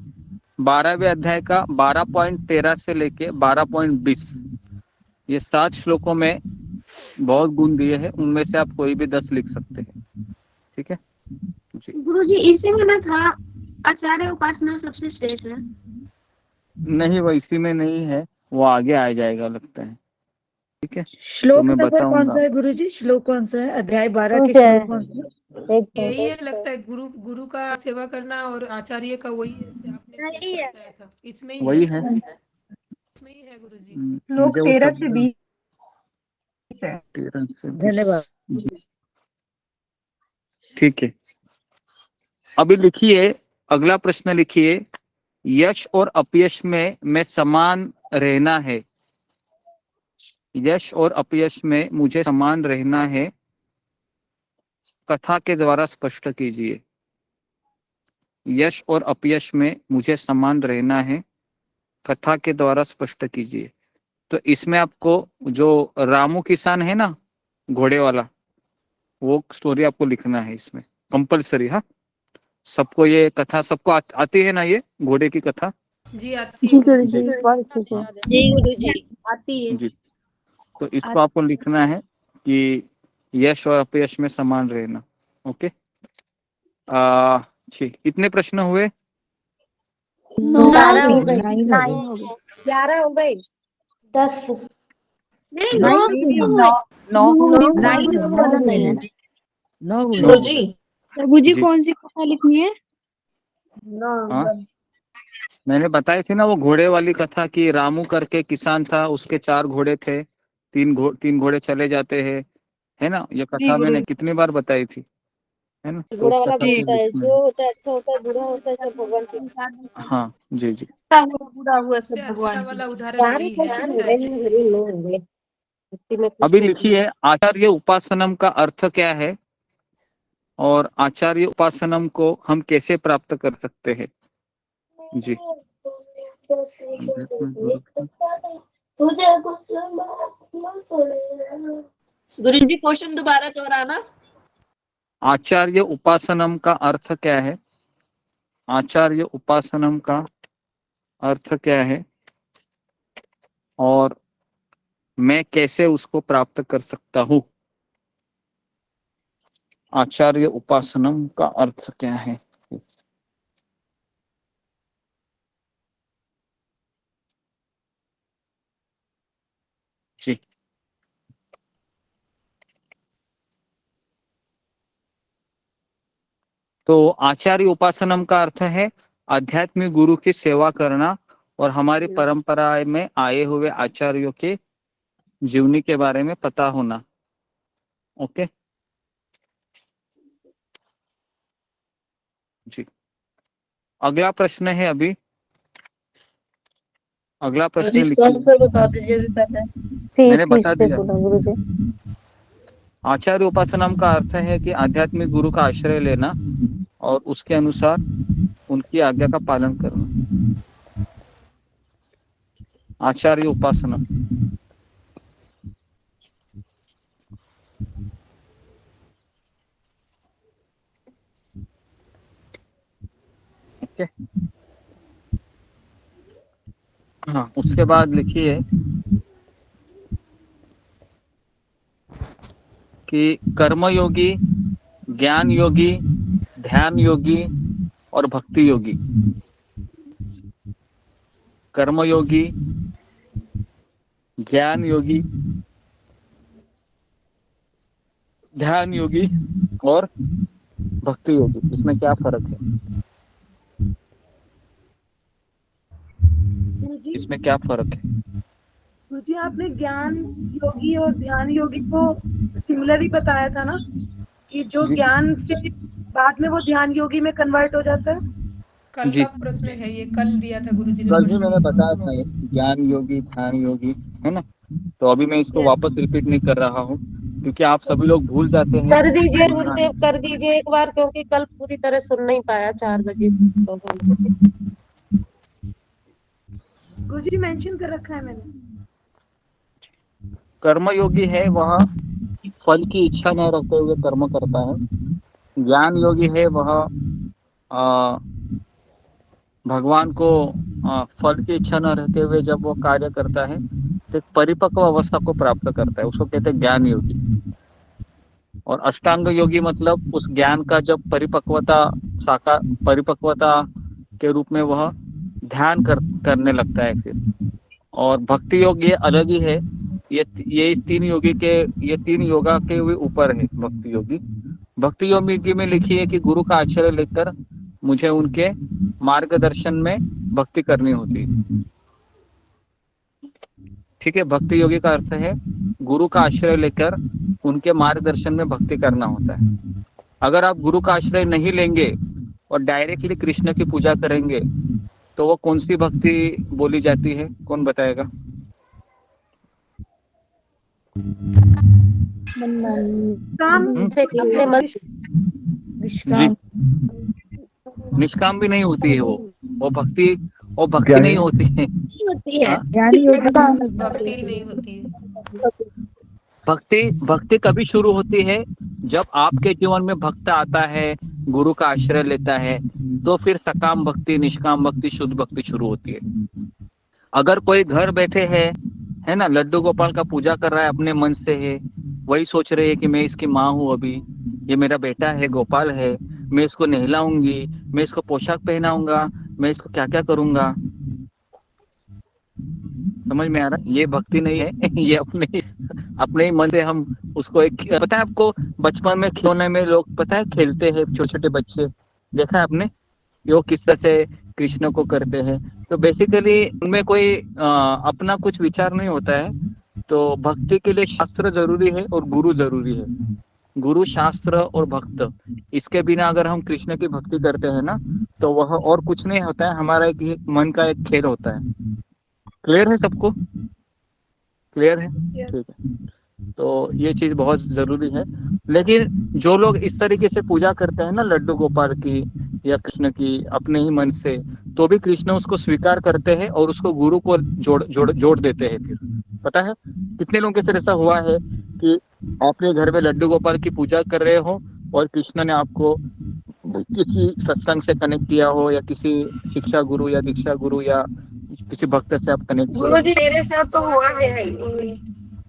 12वें अध्याय का 12.13 से लेके 12.20, ये 7 श्लोकों में बहुत गुण दिए हैं। उनमें से आप कोई भी 10 लिख सकते हैं, ठीक है? गुरुजी इसी में ना था आचार्य उपासना सबसे श्रेष्ठ है? नहीं, वो इसी में नहीं है, वो आगे आ जाएगा लगता है, ठीक है? श्लोक तो मैं नंबर कौन बताऊंगा। सा है गुरुजी? श्लोक कौन सा है? अध्याय 12 के श्लोक कौन सा? यही है लगता है, गुरु का सेवा करना और आचार्य का वही है, आपने बताया था। इसमें ही वही है, इसमें ही है गुरुजी। श्लोक 13 से 20 है। 13 से 20। धन्यवाद। ठीक है, अभी लिखिए अगला प्रश्न। लिखिए यश और अपयश में समान रहना है। यश और अपयश में मुझे समान रहना है, कथा के द्वारा स्पष्ट कीजिए। यश और अपयश में मुझे समान रहना है, कथा के द्वारा स्पष्ट कीजिए। तो इसमें आपको जो रामू किसान है ना, घोड़े वाला, वो स्टोरी आपको लिखना है इसमें कंपलसरी। हाँ, सबको ये कथा सबको आती है ना, ये घोड़े की कथा? जी आती है गुरुजी। जी गुरुजी आती है जी। तो इसको आपको लिखना है कि यश और अपयश में समान रहना। ओके, ठीक। कितने प्रश्न हुए? 11 हो गए। 9 हो गए। 11 हो गए। 10 नहीं नौ बोला नहीं है। गुरुजी जी। कौन सी कथा लिखनी है? हाँ, मैंने बताई थी ना वो घोड़े वाली कथा की। रामू करके किसान था, उसके 4 घोड़े थे, 3 घोड़े चले जाते हैं, है ना। ये जी कथा मैंने गुरुजी। कितनी बार बताई थी, है ना। तो घोड़ा उस वाला कथा बोलता के है बीच में, जो होता है अच्छा होता है बुरा होता है सब भगवान की। हाँ जी जी। पूरा हुआ सबसे सब अच्छा भगवान वाला की। उदाहरण वही है। अच्छा है। अभी लिखिए, आचार्य उपासनम का अर्थ क्या है और आचार्य उपासनम को हम कैसे प्राप्त कर सकते हैं। जी। गुरुजी क्वेश्चन दोबारा दोहराना। आचार्य उपासनम का अर्थ क्या है, आचार्य उपासनम का अर्थ क्या है और मैं कैसे उसको प्राप्त कर सकता हूँ। आचार्य उपासनम का अर्थ क्या है। जी। तो आचार्य उपासनम का अर्थ है आध्यात्मिक गुरु की सेवा करना और हमारी परंपरा में आए हुए आचार्यों के जीवनी के बारे में पता होना। ओके जी। अगला प्रश्न है, अभी अगला प्रश्न इसका लिखिए। आंसर बता दीजिए अभी पहले। मैंने बता दिया। गुरुजी। आचार्य उपासनम का अर्थ है कि आध्यात्मिक गुरु का आश्रय लेना और उसके अनुसार उनकी आज्ञा का पालन करना। आचार्य उपासना। ओके। हाँ, उसके बाद लिखिए कि कर्मयोगी, ज्ञान योगी, ध्यान योगी और भक्ति योगी। कर्मयोगी, ज्ञान योगी, ध्यान योगी और भक्ति योगी, इसमें क्या फर्क है, गुरुजी इसमें क्या फर्क है। गुरुजी आपने ज्ञान योगी और ध्यान योगी को सिमिलर ही बताया था ना, कि जो जी। ज्ञान से बाद में वो ध्यान योगी में कन्वर्ट हो जाता है। कल जी। का प्रश्न है ये, कल दिया था गुरुजी ने कल भी प्रश्न। मैंने बताया था ये, ज्ञान योगी, ध्यान योगी, है ना। तो अभी मैं इसको वापस रिपीट नहीं कर रहा हूँ क्योंकि आप सभी लोग भूल जाते हैं। कर दीजिए गुरुदेव, कर दीजिए एक बार, क्योंकि कल पूरी तरह सुन नहीं पाया 4 बजे। गुरुजी मेंशन कर रखा है मैंने। कर्मयोगी है वह फल की इच्छा न रखते हुए कर्म करता है। ज्ञान योगी है वह भगवान को फल की इच्छा न रहते हुए जब वो कार्य करता है तो एक परिपक्व अवस्था को प्राप्त करता है, उसको कहते हैं ज्ञान योगी। और अष्टांग योगी मतलब उस ज्ञान का जब परिपक्वता के रूप में वह ध्यान करने लगता है फिर। और भक्ति योग ये अलग ही है, ये 3 योगा के ऊपर है भक्ति योगी। भक्ति योगी में लिखी है कि गुरु का आश्रय लेकर मुझे उनके मार्गदर्शन में भक्ति करनी होती है। ठीक है, भक्ति योगी का अर्थ है गुरु का आश्रय लेकर उनके मार्गदर्शन में भक्ति करना होता है। अगर आप गुरु का आश्रय नहीं लेंगे और डायरेक्टली कृष्ण की पूजा करेंगे तो वो कौन सी भक्ति बोली जाती है, कौन बताएगा। निष्काम भी नहीं होती है वो भक्ति नहीं होती है। भक्ति नहीं होती है। भक्ति कभी शुरू होती है जब आपके जीवन में भक्त आता है, गुरु का आश्रय लेता है, तो फिर सकाम भक्ति, निष्काम भक्ति, शुद्ध भक्ति शुरू होती है। अगर कोई घर बैठे है ना, लड्डू गोपाल का पूजा कर रहा है, अपने मन से है, वही सोच रहे हैं कि मैं इसकी माँ हूँ, अभी ये मेरा बेटा है, गोपाल है, मैं इसको नहलाऊंगी, मैं इसको पोशाक पहनाऊंगा, मैं इसको क्या क्या करूंगा, समझ में आ रहा है? ये भक्ति नहीं है ये अपने ही मन से हम उसको एक, पता है आपको बचपन में खिलौने में लोग पता है खेलते हैं, छोटे छोटे बच्चे, देखा है आपने वो किस तरह से कृष्ण को करते हैं। तो बेसिकली उनमें कोई अपना कुछ विचार नहीं होता है। तो भक्ति के लिए शास्त्र जरूरी है और गुरु जरूरी है। गुरु, शास्त्र और भक्त, इसके बिना अगर हम कृष्ण की भक्ति करते हैं ना तो वह और कुछ नहीं होता है, हमारा एक मन का एक खेल होता है। क्लियर है सबको? क्लियर है? ठीक है। तो ये चीज बहुत जरूरी है। लेकिन जो लोग इस तरीके से पूजा करते हैं ना लड्डू गोपाल की या कृष्ण की अपने ही मन से, तो भी कृष्ण उसको स्वीकार करते हैं और उसको गुरु को जोड़ देते हैं। फिर पता है कितने लोगों के साथ ऐसा हुआ है कि आपने घर में लड्डू गोपाल की पूजा कर रहे हो और कृष्ण ने आपको किसी सत्संग से कनेक्ट किया हो या किसी शिक्षा गुरु या दीक्षा गुरु या किसी भक्त से आप कनेक्ट किए गुरु जी हो। मेरे साथ तो हुआ है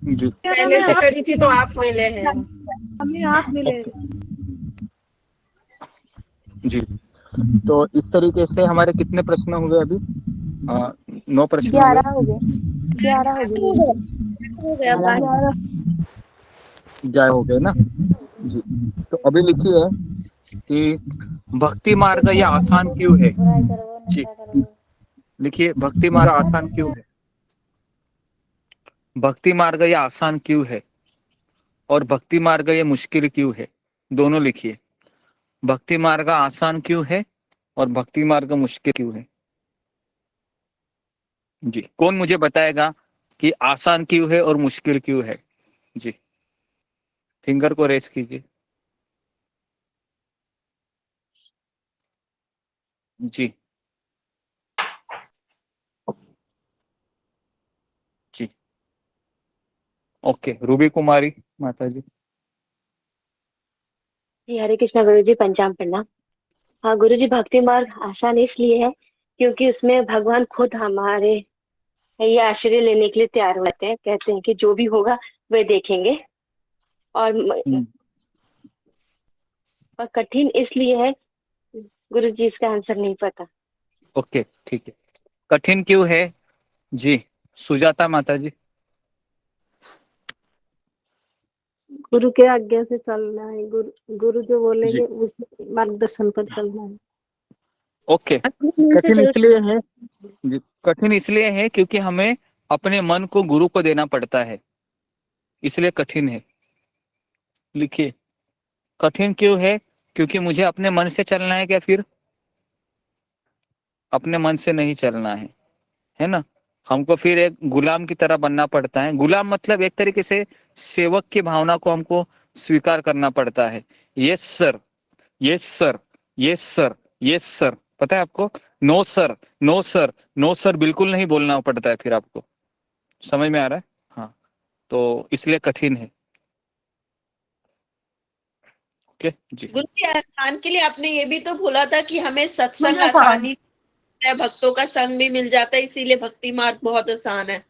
जी पहले से करी थी तो आप मिले हैं। हमें आप मिले। जी तो इस तरीके से हमारे कितने प्रश्न हुए अभी? 9 प्रश्न 11 हो गए। 11 हो गया। 11 हो गए ना जी। तो अभी लिखिए कि भक्ति मार्ग ये आसान क्यों है? जी लिखिए भक्ति मार्ग आसान क्यों है? भक्ति मार्ग ये आसान क्यों है और भक्ति मार्ग ये मुश्किल क्यों है? दोनों लिखिए। भक्ति मार्ग आसान क्यों है और भक्ति मार्ग मुश्किल क्यों है? जी कौन मुझे बताएगा कि आसान क्यों है और मुश्किल क्यों है? जी फिंगर को रेस कीजिए। जी जी ओके रूबी कुमारी माता जी। जी हरे कृष्णा गुरु जी, पंचांग प्रणाम। हाँ गुरु जी, भक्ति मार्ग आसान इसलिए है क्योंकि उसमें भगवान खुद हमारे ये आश्रय लेने के लिए तैयार होते हैं, कहते हैं कि जो भी होगा वह देखेंगे। और कठिन इसलिए है गुरु जी, इसका आंसर नहीं पता। ओके ठीक है। कठिन क्यों है? जी सुजाता माता जी। गुरु के आज्ञा से चलना है। गुरु जो बोलेंगे उस मार्गदर्शन पर चलना है। ओके कठिन इसलिए है जी, कठिन इसलिए है क्योंकि हमें अपने मन को गुरु को देना पड़ता है, इसलिए कठिन है। लिखिए कठिन क्यों है? क्योंकि मुझे अपने मन से चलना है। क्या फिर अपने मन से नहीं चलना है ना? हमको फिर एक गुलाम की तरह बनना पड़ता है। गुलाम मतलब एक तरीके से सेवक की भावना को हमको स्वीकार करना पड़ता है। Yes sir, yes sir, yes sir, yes sir, पता है आपको? No sir, no sir, no sir बिल्कुल नहीं बोलना पड़ता है फिर आपको। समझ में आ रहा है? हाँ तो इसलिए कठिन है। ओके जी। गुरु जी आसान के लिए आपने ये भी तो बोला था कि हमें सत्संग आसानी से, भक्तों का संग भी मिल जाता है, इसीलिए भक्ति मार्ग बहुत आसान है।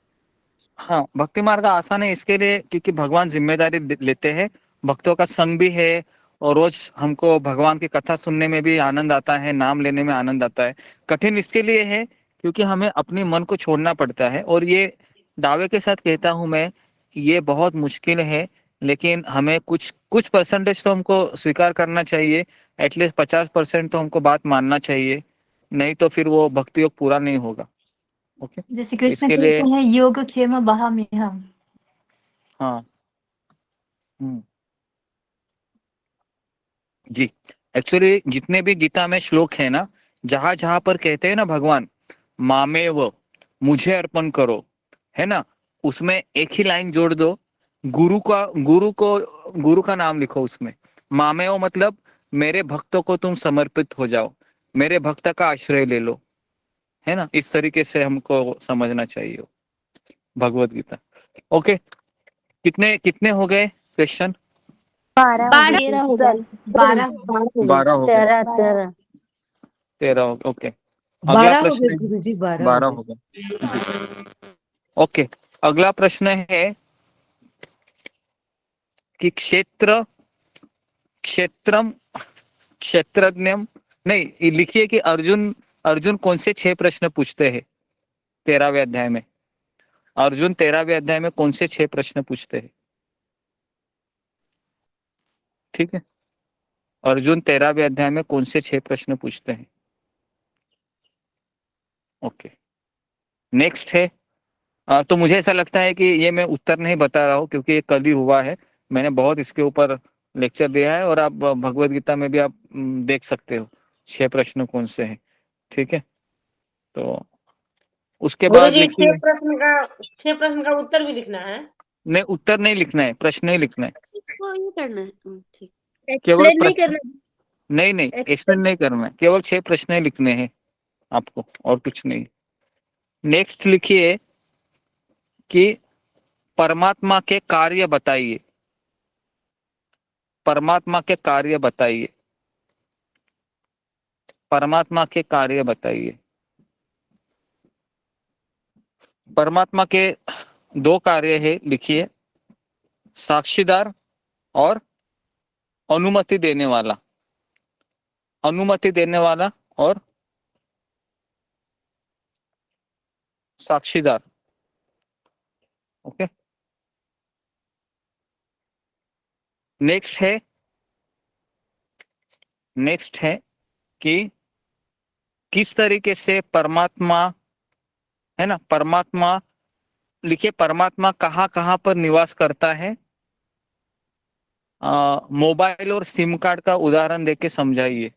हाँ भक्ति मार्ग आसान है इसके लिए क्योंकि भगवान जिम्मेदारी लेते हैं, भक्तों का संग भी है और रोज हमको भगवान की कथा सुनने में भी आनंद आता है, नाम लेने में आनंद आता है। कठिन इसके लिए है क्योंकि हमें अपने मन को छोड़ना पड़ता है और ये दावे के साथ कहता हूं मैं, ये बहुत मुश्किल है। लेकिन हमें कुछ परसेंटेज तो हमको स्वीकार करना चाहिए, एटलीस्ट 50% तो हमको बात मानना चाहिए, नहीं तो फिर वो भक्ति योग पूरा नहीं होगा। ओके जैसे कृष्ण इसके लिए कहते हैं योग क्षेम बहाम्यहम्। हाँ जी एक्चुअली जितने भी गीता में श्लोक है ना, जहां जहां पर कहते हैं ना भगवान मामेव, मुझे अर्पण करो, है ना, उसमें एक ही लाइन जोड़ दो, गुरु का नाम लिखो उसमें। मामेव मतलब मेरे भक्तों को तुम समर्पित हो जाओ, मेरे भक्त का आश्रय ले लो, है ना। इस तरीके से हमको समझना चाहिए भगवत गीता। ओके कितने कितने हो गए क्वेश्चन? 12 हो गए। 12 हो गए। 13 हो गए। ओके अगला 12 हो गए प्रश्न गुरुजी, 12 हो गए। ओके अगला प्रश्न है कि क्षेत्रज्ञम नहीं, लिखिए कि अर्जुन कौन से 6 प्रश्न पूछते हैं 13वें अध्याय में। अर्जुन 13वें अध्याय में कौन से 6 प्रश्न पूछते हैं? ठीक है, अर्जुन 13वें अध्याय में कौन से 6 प्रश्न पूछते हैं? ओके, नेक्स्ट है तो मुझे ऐसा लगता है कि ये मैं उत्तर नहीं बता रहा हूँ क्योंकि ये कल ही हुआ है। मैंने बहुत इसके ऊपर लेक्चर दिया है और आप भगवत गीता में भी आप देख सकते हो 6 प्रश्न कौन से हैं। ठीक है, तो उसके बाद गुरुजी लिखिए। 6 प्रश्न का उत्तर भी लिखना है? नहीं, उत्तर नहीं लिखना है, प्रश्न ही लिखना है। वो ये करना है ठीक। केवल एक्सप्लेन नहीं प्रश्न, करना। नहीं एक्सप्लेन नहीं करना है, केवल 6 प्रश्न ही लिखने हैं आपको और कुछ नहीं। नेक्स्ट लिखिए कि परमात्मा के कार्य बताइए। परमात्मा के कार्य बताइए। परमात्मा के कार्य बताइए। परमात्मा के 2 कार्य है, लिखिए, साक्षीदार और अनुमति देने वाला। अनुमति देने वाला और साक्षीदार। ओके, नेक्स्ट है कि किस तरीके से परमात्मा, है ना, परमात्मा लिखिए, परमात्मा कहाँ कहाँ पर निवास करता है। मोबाइल और सिम कार्ड का उदाहरण देके समझाइए।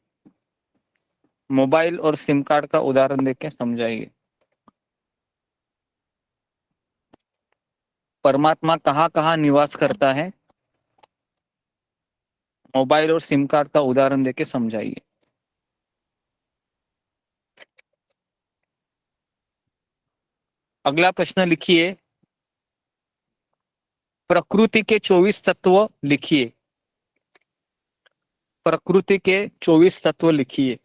मोबाइल और सिम कार्ड का उदाहरण देके समझाइए। परमात्मा कहाँ कहाँ निवास करता है, मोबाइल और सिम कार्ड का उदाहरण देके समझाइए। अगला प्रश्न लिखिए, प्रकृति के 24 तत्व लिखिए। प्रकृति के 24 तत्व लिखिए।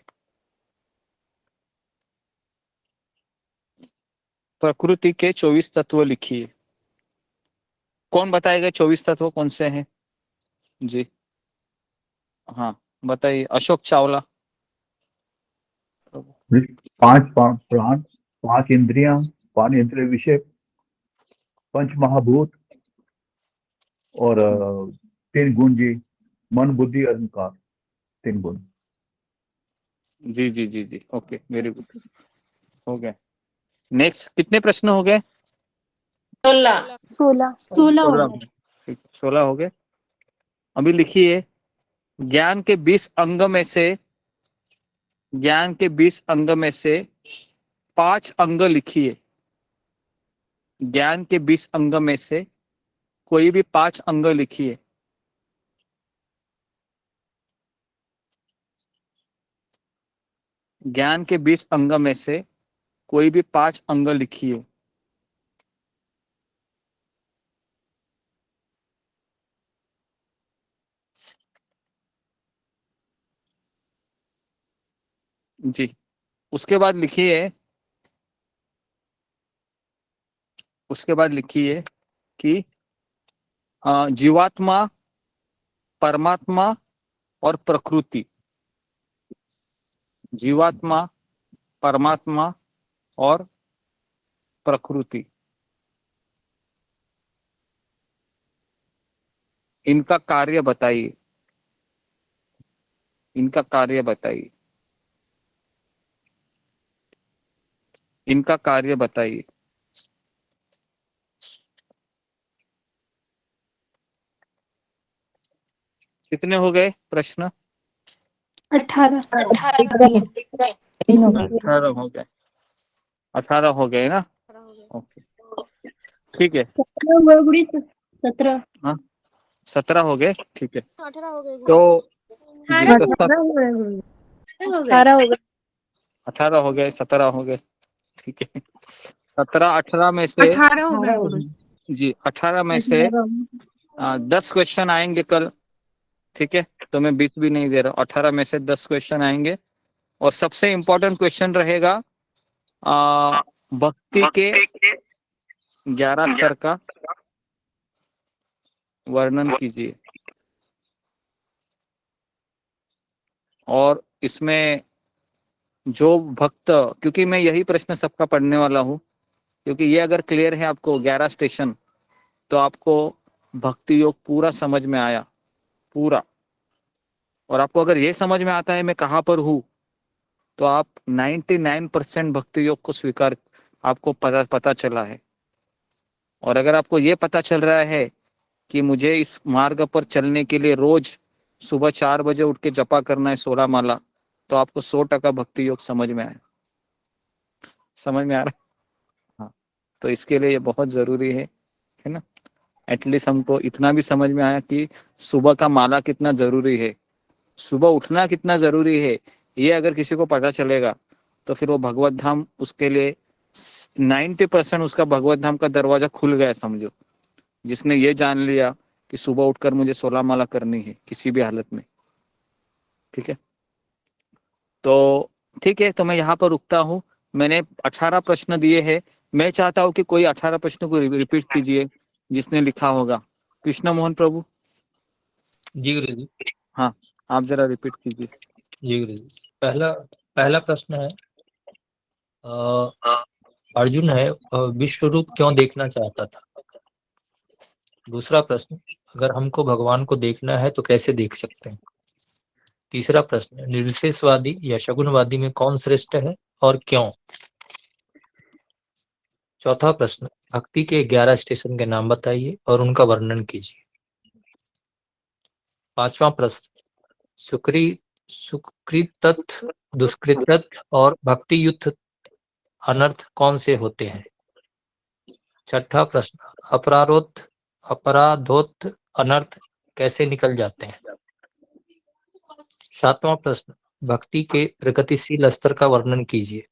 प्रकृति के 24 तत्व लिखिए। कौन बताएगा 24 तत्व कौन से हैं? जी हाँ बताइए, अशोक चावला। 5 प्राण, 5 इंद्रियां, 5 इंद्रिय विषय, 5 महाभूत और 3 गुण जी, मन बुद्धि अहंकार, 3 गुण। जी जी जी जी, ओके, वेरी गुड, हो गया। नेक्स्ट, कितने प्रश्न हो गए? 16 16 हो गए। अभी लिखिए, ज्ञान के 20 अंग में से, ज्ञान के 20 अंग में से 5 अंग लिखिए। ज्ञान के 20 अंग में से कोई भी 5 अंग लिखिए। ज्ञान के 20 अंग में से कोई भी 5 अंग लिखिए। जी, उसके बाद लिखिए, उसके बाद लिखिए कि जीवात्मा, परमात्मा और प्रकृति। जीवात्मा, परमात्मा और प्रकृति, इनका कार्य बताइए। इनका कार्य बताइए। इनका कार्य बताइए। कितने हो गए प्रश्न? 18 18 हो गए। 18 हो गए ना? ओके, ठीक है। 17 हाँ, 17 हो गए, ठीक है। 18 हो गए तो जी, 18 तो सब 18 हो गए। 18 हो गए, 17 हो गए, ठीक है। 17 18 में से 18 हो गए गुरु जी, 18 में से 10 क्वेश्चन आएंगे कल, ठीक है। तो मैं 20 भी नहीं दे रहा हूँ, 18 में से 10 क्वेश्चन आएंगे और सबसे इम्पोर्टेंट क्वेश्चन रहेगा भक्ति के 11 स्तर का वर्णन कीजिए। और इसमें जो भक्त, क्योंकि मैं यही प्रश्न सबका पढ़ने वाला हूँ, क्योंकि ये अगर क्लियर है आपको 11 स्टेशन, तो आपको भक्ति योग पूरा समझ में आया, पूरा। और आपको अगर ये समझ में आता है मैं कहाँ पर हूँ, तो आप 99% भक्ति योग को स्वीकार, आपको पता चला है। और अगर आपको ये पता चल रहा है कि मुझे इस मार्ग पर चलने के लिए रोज सुबह 4 बजे उठ के जपा करना है 16 माला, तो आपको 100% भक्ति योग समझ में आया। समझ में आ रहा है? हाँ, तो इसके लिए ये बहुत जरूरी है ना। एटलीस्ट हमको इतना भी समझ में आया कि सुबह का माला कितना जरूरी है, सुबह उठना कितना जरूरी है। ये अगर किसी को पता चलेगा तो फिर वो भगवत धाम, उसके लिए 90% उसका भगवत धाम का दरवाजा खुल गया समझो। जिसने ये जान लिया कि सुबह उठकर मुझे 16 माला करनी है किसी भी हालत में। ठीक है, तो ठीक है, तो मैं यहाँ पर रुकता हूँ। मैंने 18 प्रश्न दिए हैं। मैं चाहता हूँ कि कोई 18 प्रश्न को रिपीट कीजिए जिसने लिखा होगा। कृष्ण मोहन प्रभु। जी गुरु जी। हाँ, आप जरा रिपीट कीजिए। जी गुरु जी। पहला प्रश्न है, अर्जुन है विश्व रूप क्यों देखना चाहता था? दूसरा प्रश्न, अगर हमको भगवान को देखना है तो कैसे देख सकते हैं? तीसरा प्रश्न, निर्विशेषवादी या शगुनवादी में कौन श्रेष्ठ है और क्यों? चौथा प्रश्न, भक्ति के 11 स्टेशन के नाम बताइए और उनका वर्णन कीजिए। पांचवा प्रश्न, सुकृत, दुष्कृत और भक्ति युक्त अनर्थ कौन से होते हैं? छठा प्रश्न, अपराधोत अनर्थ कैसे निकल जाते हैं? सातवां प्रश्न, भक्ति के प्रगतिशील स्तर का वर्णन कीजिए।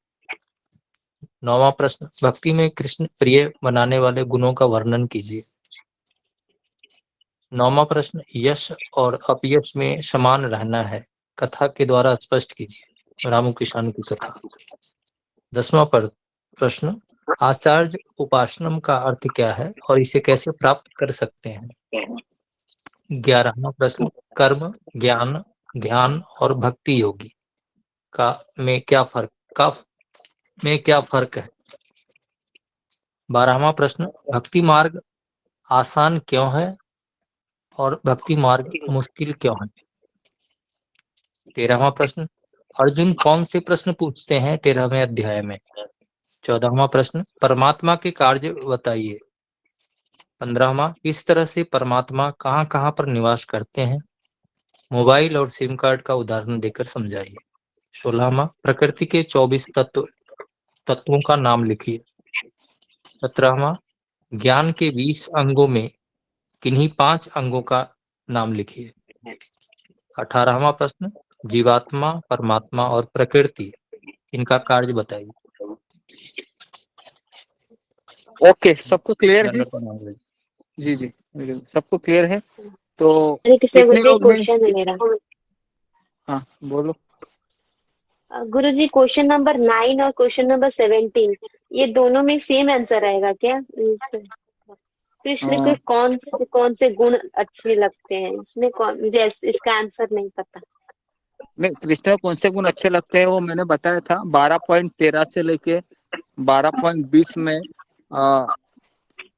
नौवां प्रश्न, भक्ति में कृष्ण प्रिय बनाने वाले गुणों का वर्णन कीजिए। नौवां प्रश्न, यश और अपयश में समान रहना है, कथा के द्वारा स्पष्ट कीजिए, रामू किसान की कथा। 10वां प्रश्न, आचार्य उपासनम का अर्थ क्या है और इसे कैसे प्राप्त कर सकते हैं? 11वां प्रश्न, कर्म, ज्ञान, ध्यान और भक्ति योगी में क्या फर्क है? 12वां प्रश्न, भक्ति मार्ग आसान क्यों है और भक्ति मार्ग मुश्किल क्यों है? 13वां प्रश्न, अर्जुन कौन से प्रश्न पूछते हैं 13वें अध्याय में? 14वां प्रश्न, परमात्मा के कार्य बताइए। 15वां, इस तरह से परमात्मा कहाँ कहाँ पर निवास करते हैं? मोबाइल और सिम कार्ड का उदाहरण देकर समझाइए। 16वां, प्रकृति के 24 तत्वों का नाम लिखिए। 17वां, ज्ञान के 20 अंगों में किन्हीं 5 अंगों का नाम लिखिए। 18वां प्रश्न, जीवात्मा, परमात्मा और प्रकृति, इनका कार्य बताइए। ओके, सबको क्लियर है? जी जी, सबको क्लियर है? तो कितने लोग क्वेश्चन है मेरा। हाँ बोलो। गुरुजी, क्वेश्चन नंबर 9 और क्वेश्चन नंबर 17, ये दोनों में सेम आंसर आएगा क्या? कृष्ण के कौन से गुण अच्छे लगते हैं इसमें? मुझे इसका आंसर नहीं पता। नहीं, कृष्ण कौन से गुण अच्छे लगते हैं वो मैंने बताया था। 12.13 से लेके 12.20 में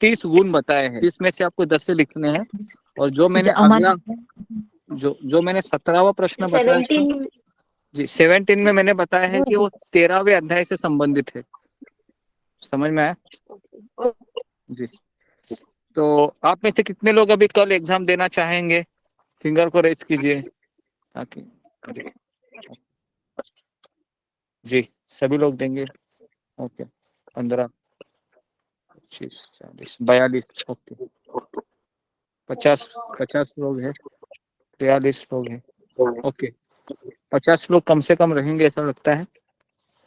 30 गुण बताए हैं। 30 में से आपको 10 से लिखने हैं। और जो मैंने अगला जो मैंने 17वां प्रश्न बताया जी, 17 में मैंने बताया है कि वो 13वें अध्याय से संबंधित है। समझ में आया जी? तो आप में से कितने लोग अभी कल एग्जाम देना चाहेंगे? फिंगर को रेज कीजिए ताकि जी सभी लोग देंगे। ओके, 15, 25, 40, 42, ओके, 50 लोग हैं, 43 लोग हैं। ओके, 50 लोग कम से कम रहेंगे ऐसा लगता है।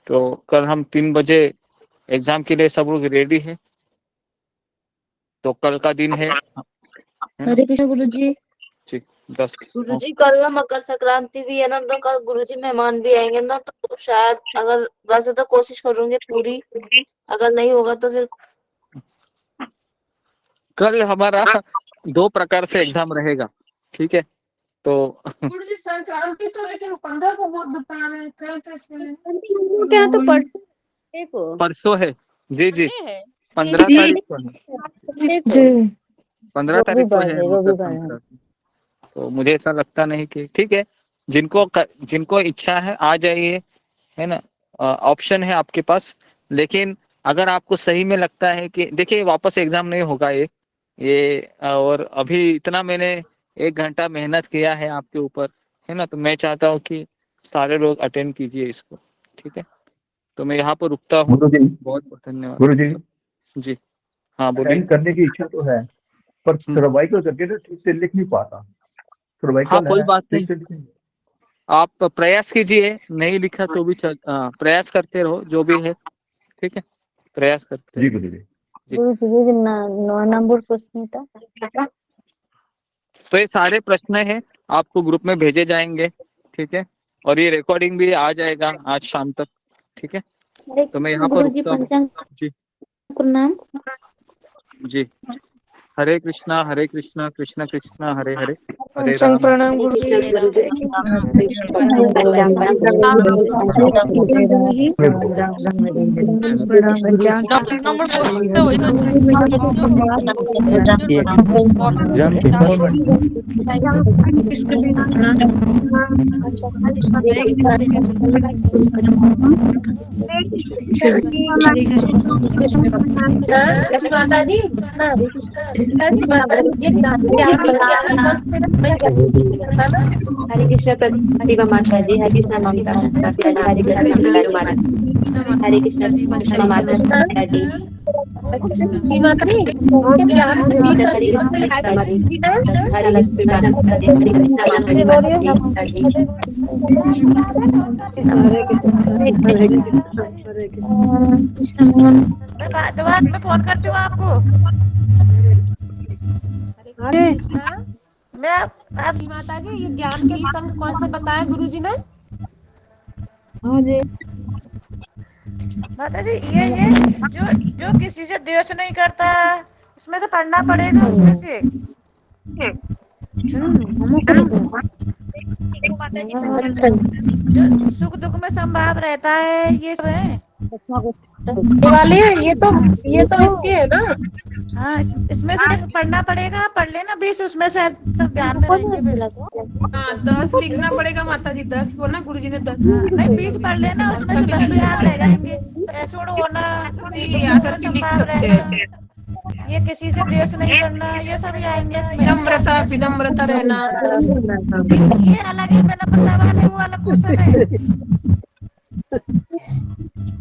तो कल हम 3 बजे एग्जाम के लिए सब लोग रेडी हैं। तो कल का दिन है। हरे कृष्ण गुरुजी। ठीक, 10 गुरुजी कल ना मकर संक्रांति भी है ना, तो कल गुरुजी मेहमान भी आएंगे ना, तो शायद अगर वैसे तो कोशिश करूंगी पूरी, अगर नहीं होगा तो फिर कल हमारा 2 प्रकार से एग्जाम रहेगा। ठीक है, तो गुरुजी संक्रांति तो लेकिन 15 को बहुत दोपहर है, कल कैसे? क्या तो परसों परसों है। जी जी, 15 तारीख को है, जी 15 तारीख को है मकर संक्रांति। तो मुझे ऐसा लगता नहीं कि ठीक है, जिनको इच्छा है आ जाइए, है ना, ऑप्शन है आपके पास। लेकिन अगर आपको सही में लगता है कि देखिए वापस एग्जाम नहीं होगा ये और अभी इतना मैंने 1 घंटा मेहनत किया है आपके ऊपर, है ना, तो मैं चाहता हूँ कि सारे लोग अटेंड कीजिए इसको, ठीक है। तो मैं यहाँ पर रुकता हूँ, बहुत बहुत धन्यवाद। गुरु जी जी हाँ बोलिए। अटेंड करने की इच्छा तो है, पर सर्वाइकल करके ना ठीक से लिख नहीं पाता। सर्वाइकल हाँ कोई है, बात ठीक नहीं, से लिख आप प्रयास कीजिए, नहीं लिखा तो भी प्रयास करते रहो, जो भी है, ठीक है, प्रयास करते जी गुरु जी। गुरु जी ये 9 नंबर प्रश्न था। तो ये सारे प्रश्न हैं, आपको ग्रुप में भेजे जाएंगे, ठीक है, और ये रिकॉर्डिंग भी आ जाएगा आज शाम तक, ठीक है। तो मैं यहाँ पर रुकता हूँ। जी प्रणाम। जी हरे कृष्णा कृष्ण कृष्ण हरे हरे, हरे पंचांग राम प्रणाम गुरु जी। माता जी हरे कृष्ण प्रतिभा माता जी, हरे कृष्ण ममता हरे कृष्ण माता, हरे कृष्ण माता जी। जी माता जी हरे लक्ष्मी माता जी, हरे कृष्ण माता जी। मैं बाद में फोन करती हूँ आपको। मैं जी माता जी ये ज्ञान के संग कौन से बताया गुरुजी ने? हाँ जी माता जी ये जो किसी से द्वेष नहीं करता, उसमें से पढ़ना पड़ेगा, उसमें से माता जी जो सुख दुख में संभाव रहता है, ये सब है ये वाले हैं, ये तो इसके है ना। हाँ इसमें से पढ़ना पड़ेगा, पढ़ लेना 20, उसमें से सब ज्ञान में रहेंगे। हाँ 10 लिखना पड़ेगा माता जी, 10 बोलना गुरुजी ने 10 नहीं 20 पढ़ लेना, उसमें से 10 याद रह जाएंगे। ऐसा होना याद करके लिख सकते हैं। ये किसी से द्वेष नहीं करना, ये सब आएंगे। विनम्रता रहना, ये अलग है, विनम्रता वाले वो अलग क्वेश्चन है।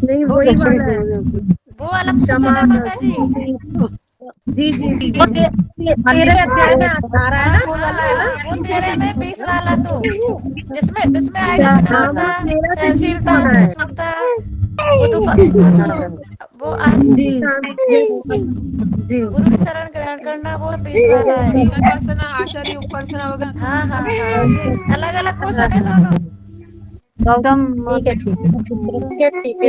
नहीं वही वाला है, वो अलग क्वेश्चन है माता जी। जी तेरे अध्याय में आ रहा है ना वो तेरे में 20 वाला, तो जिसमें आएगा विनम्रता, सहनशीलता, सहिष्णुता, वो गुरु के चरण ग्रहण करना, वो 20 वाला है। आचार्य उपासना वगैरह। हाँ अलग अलग क्वेश्चन है दोनों। ठीक है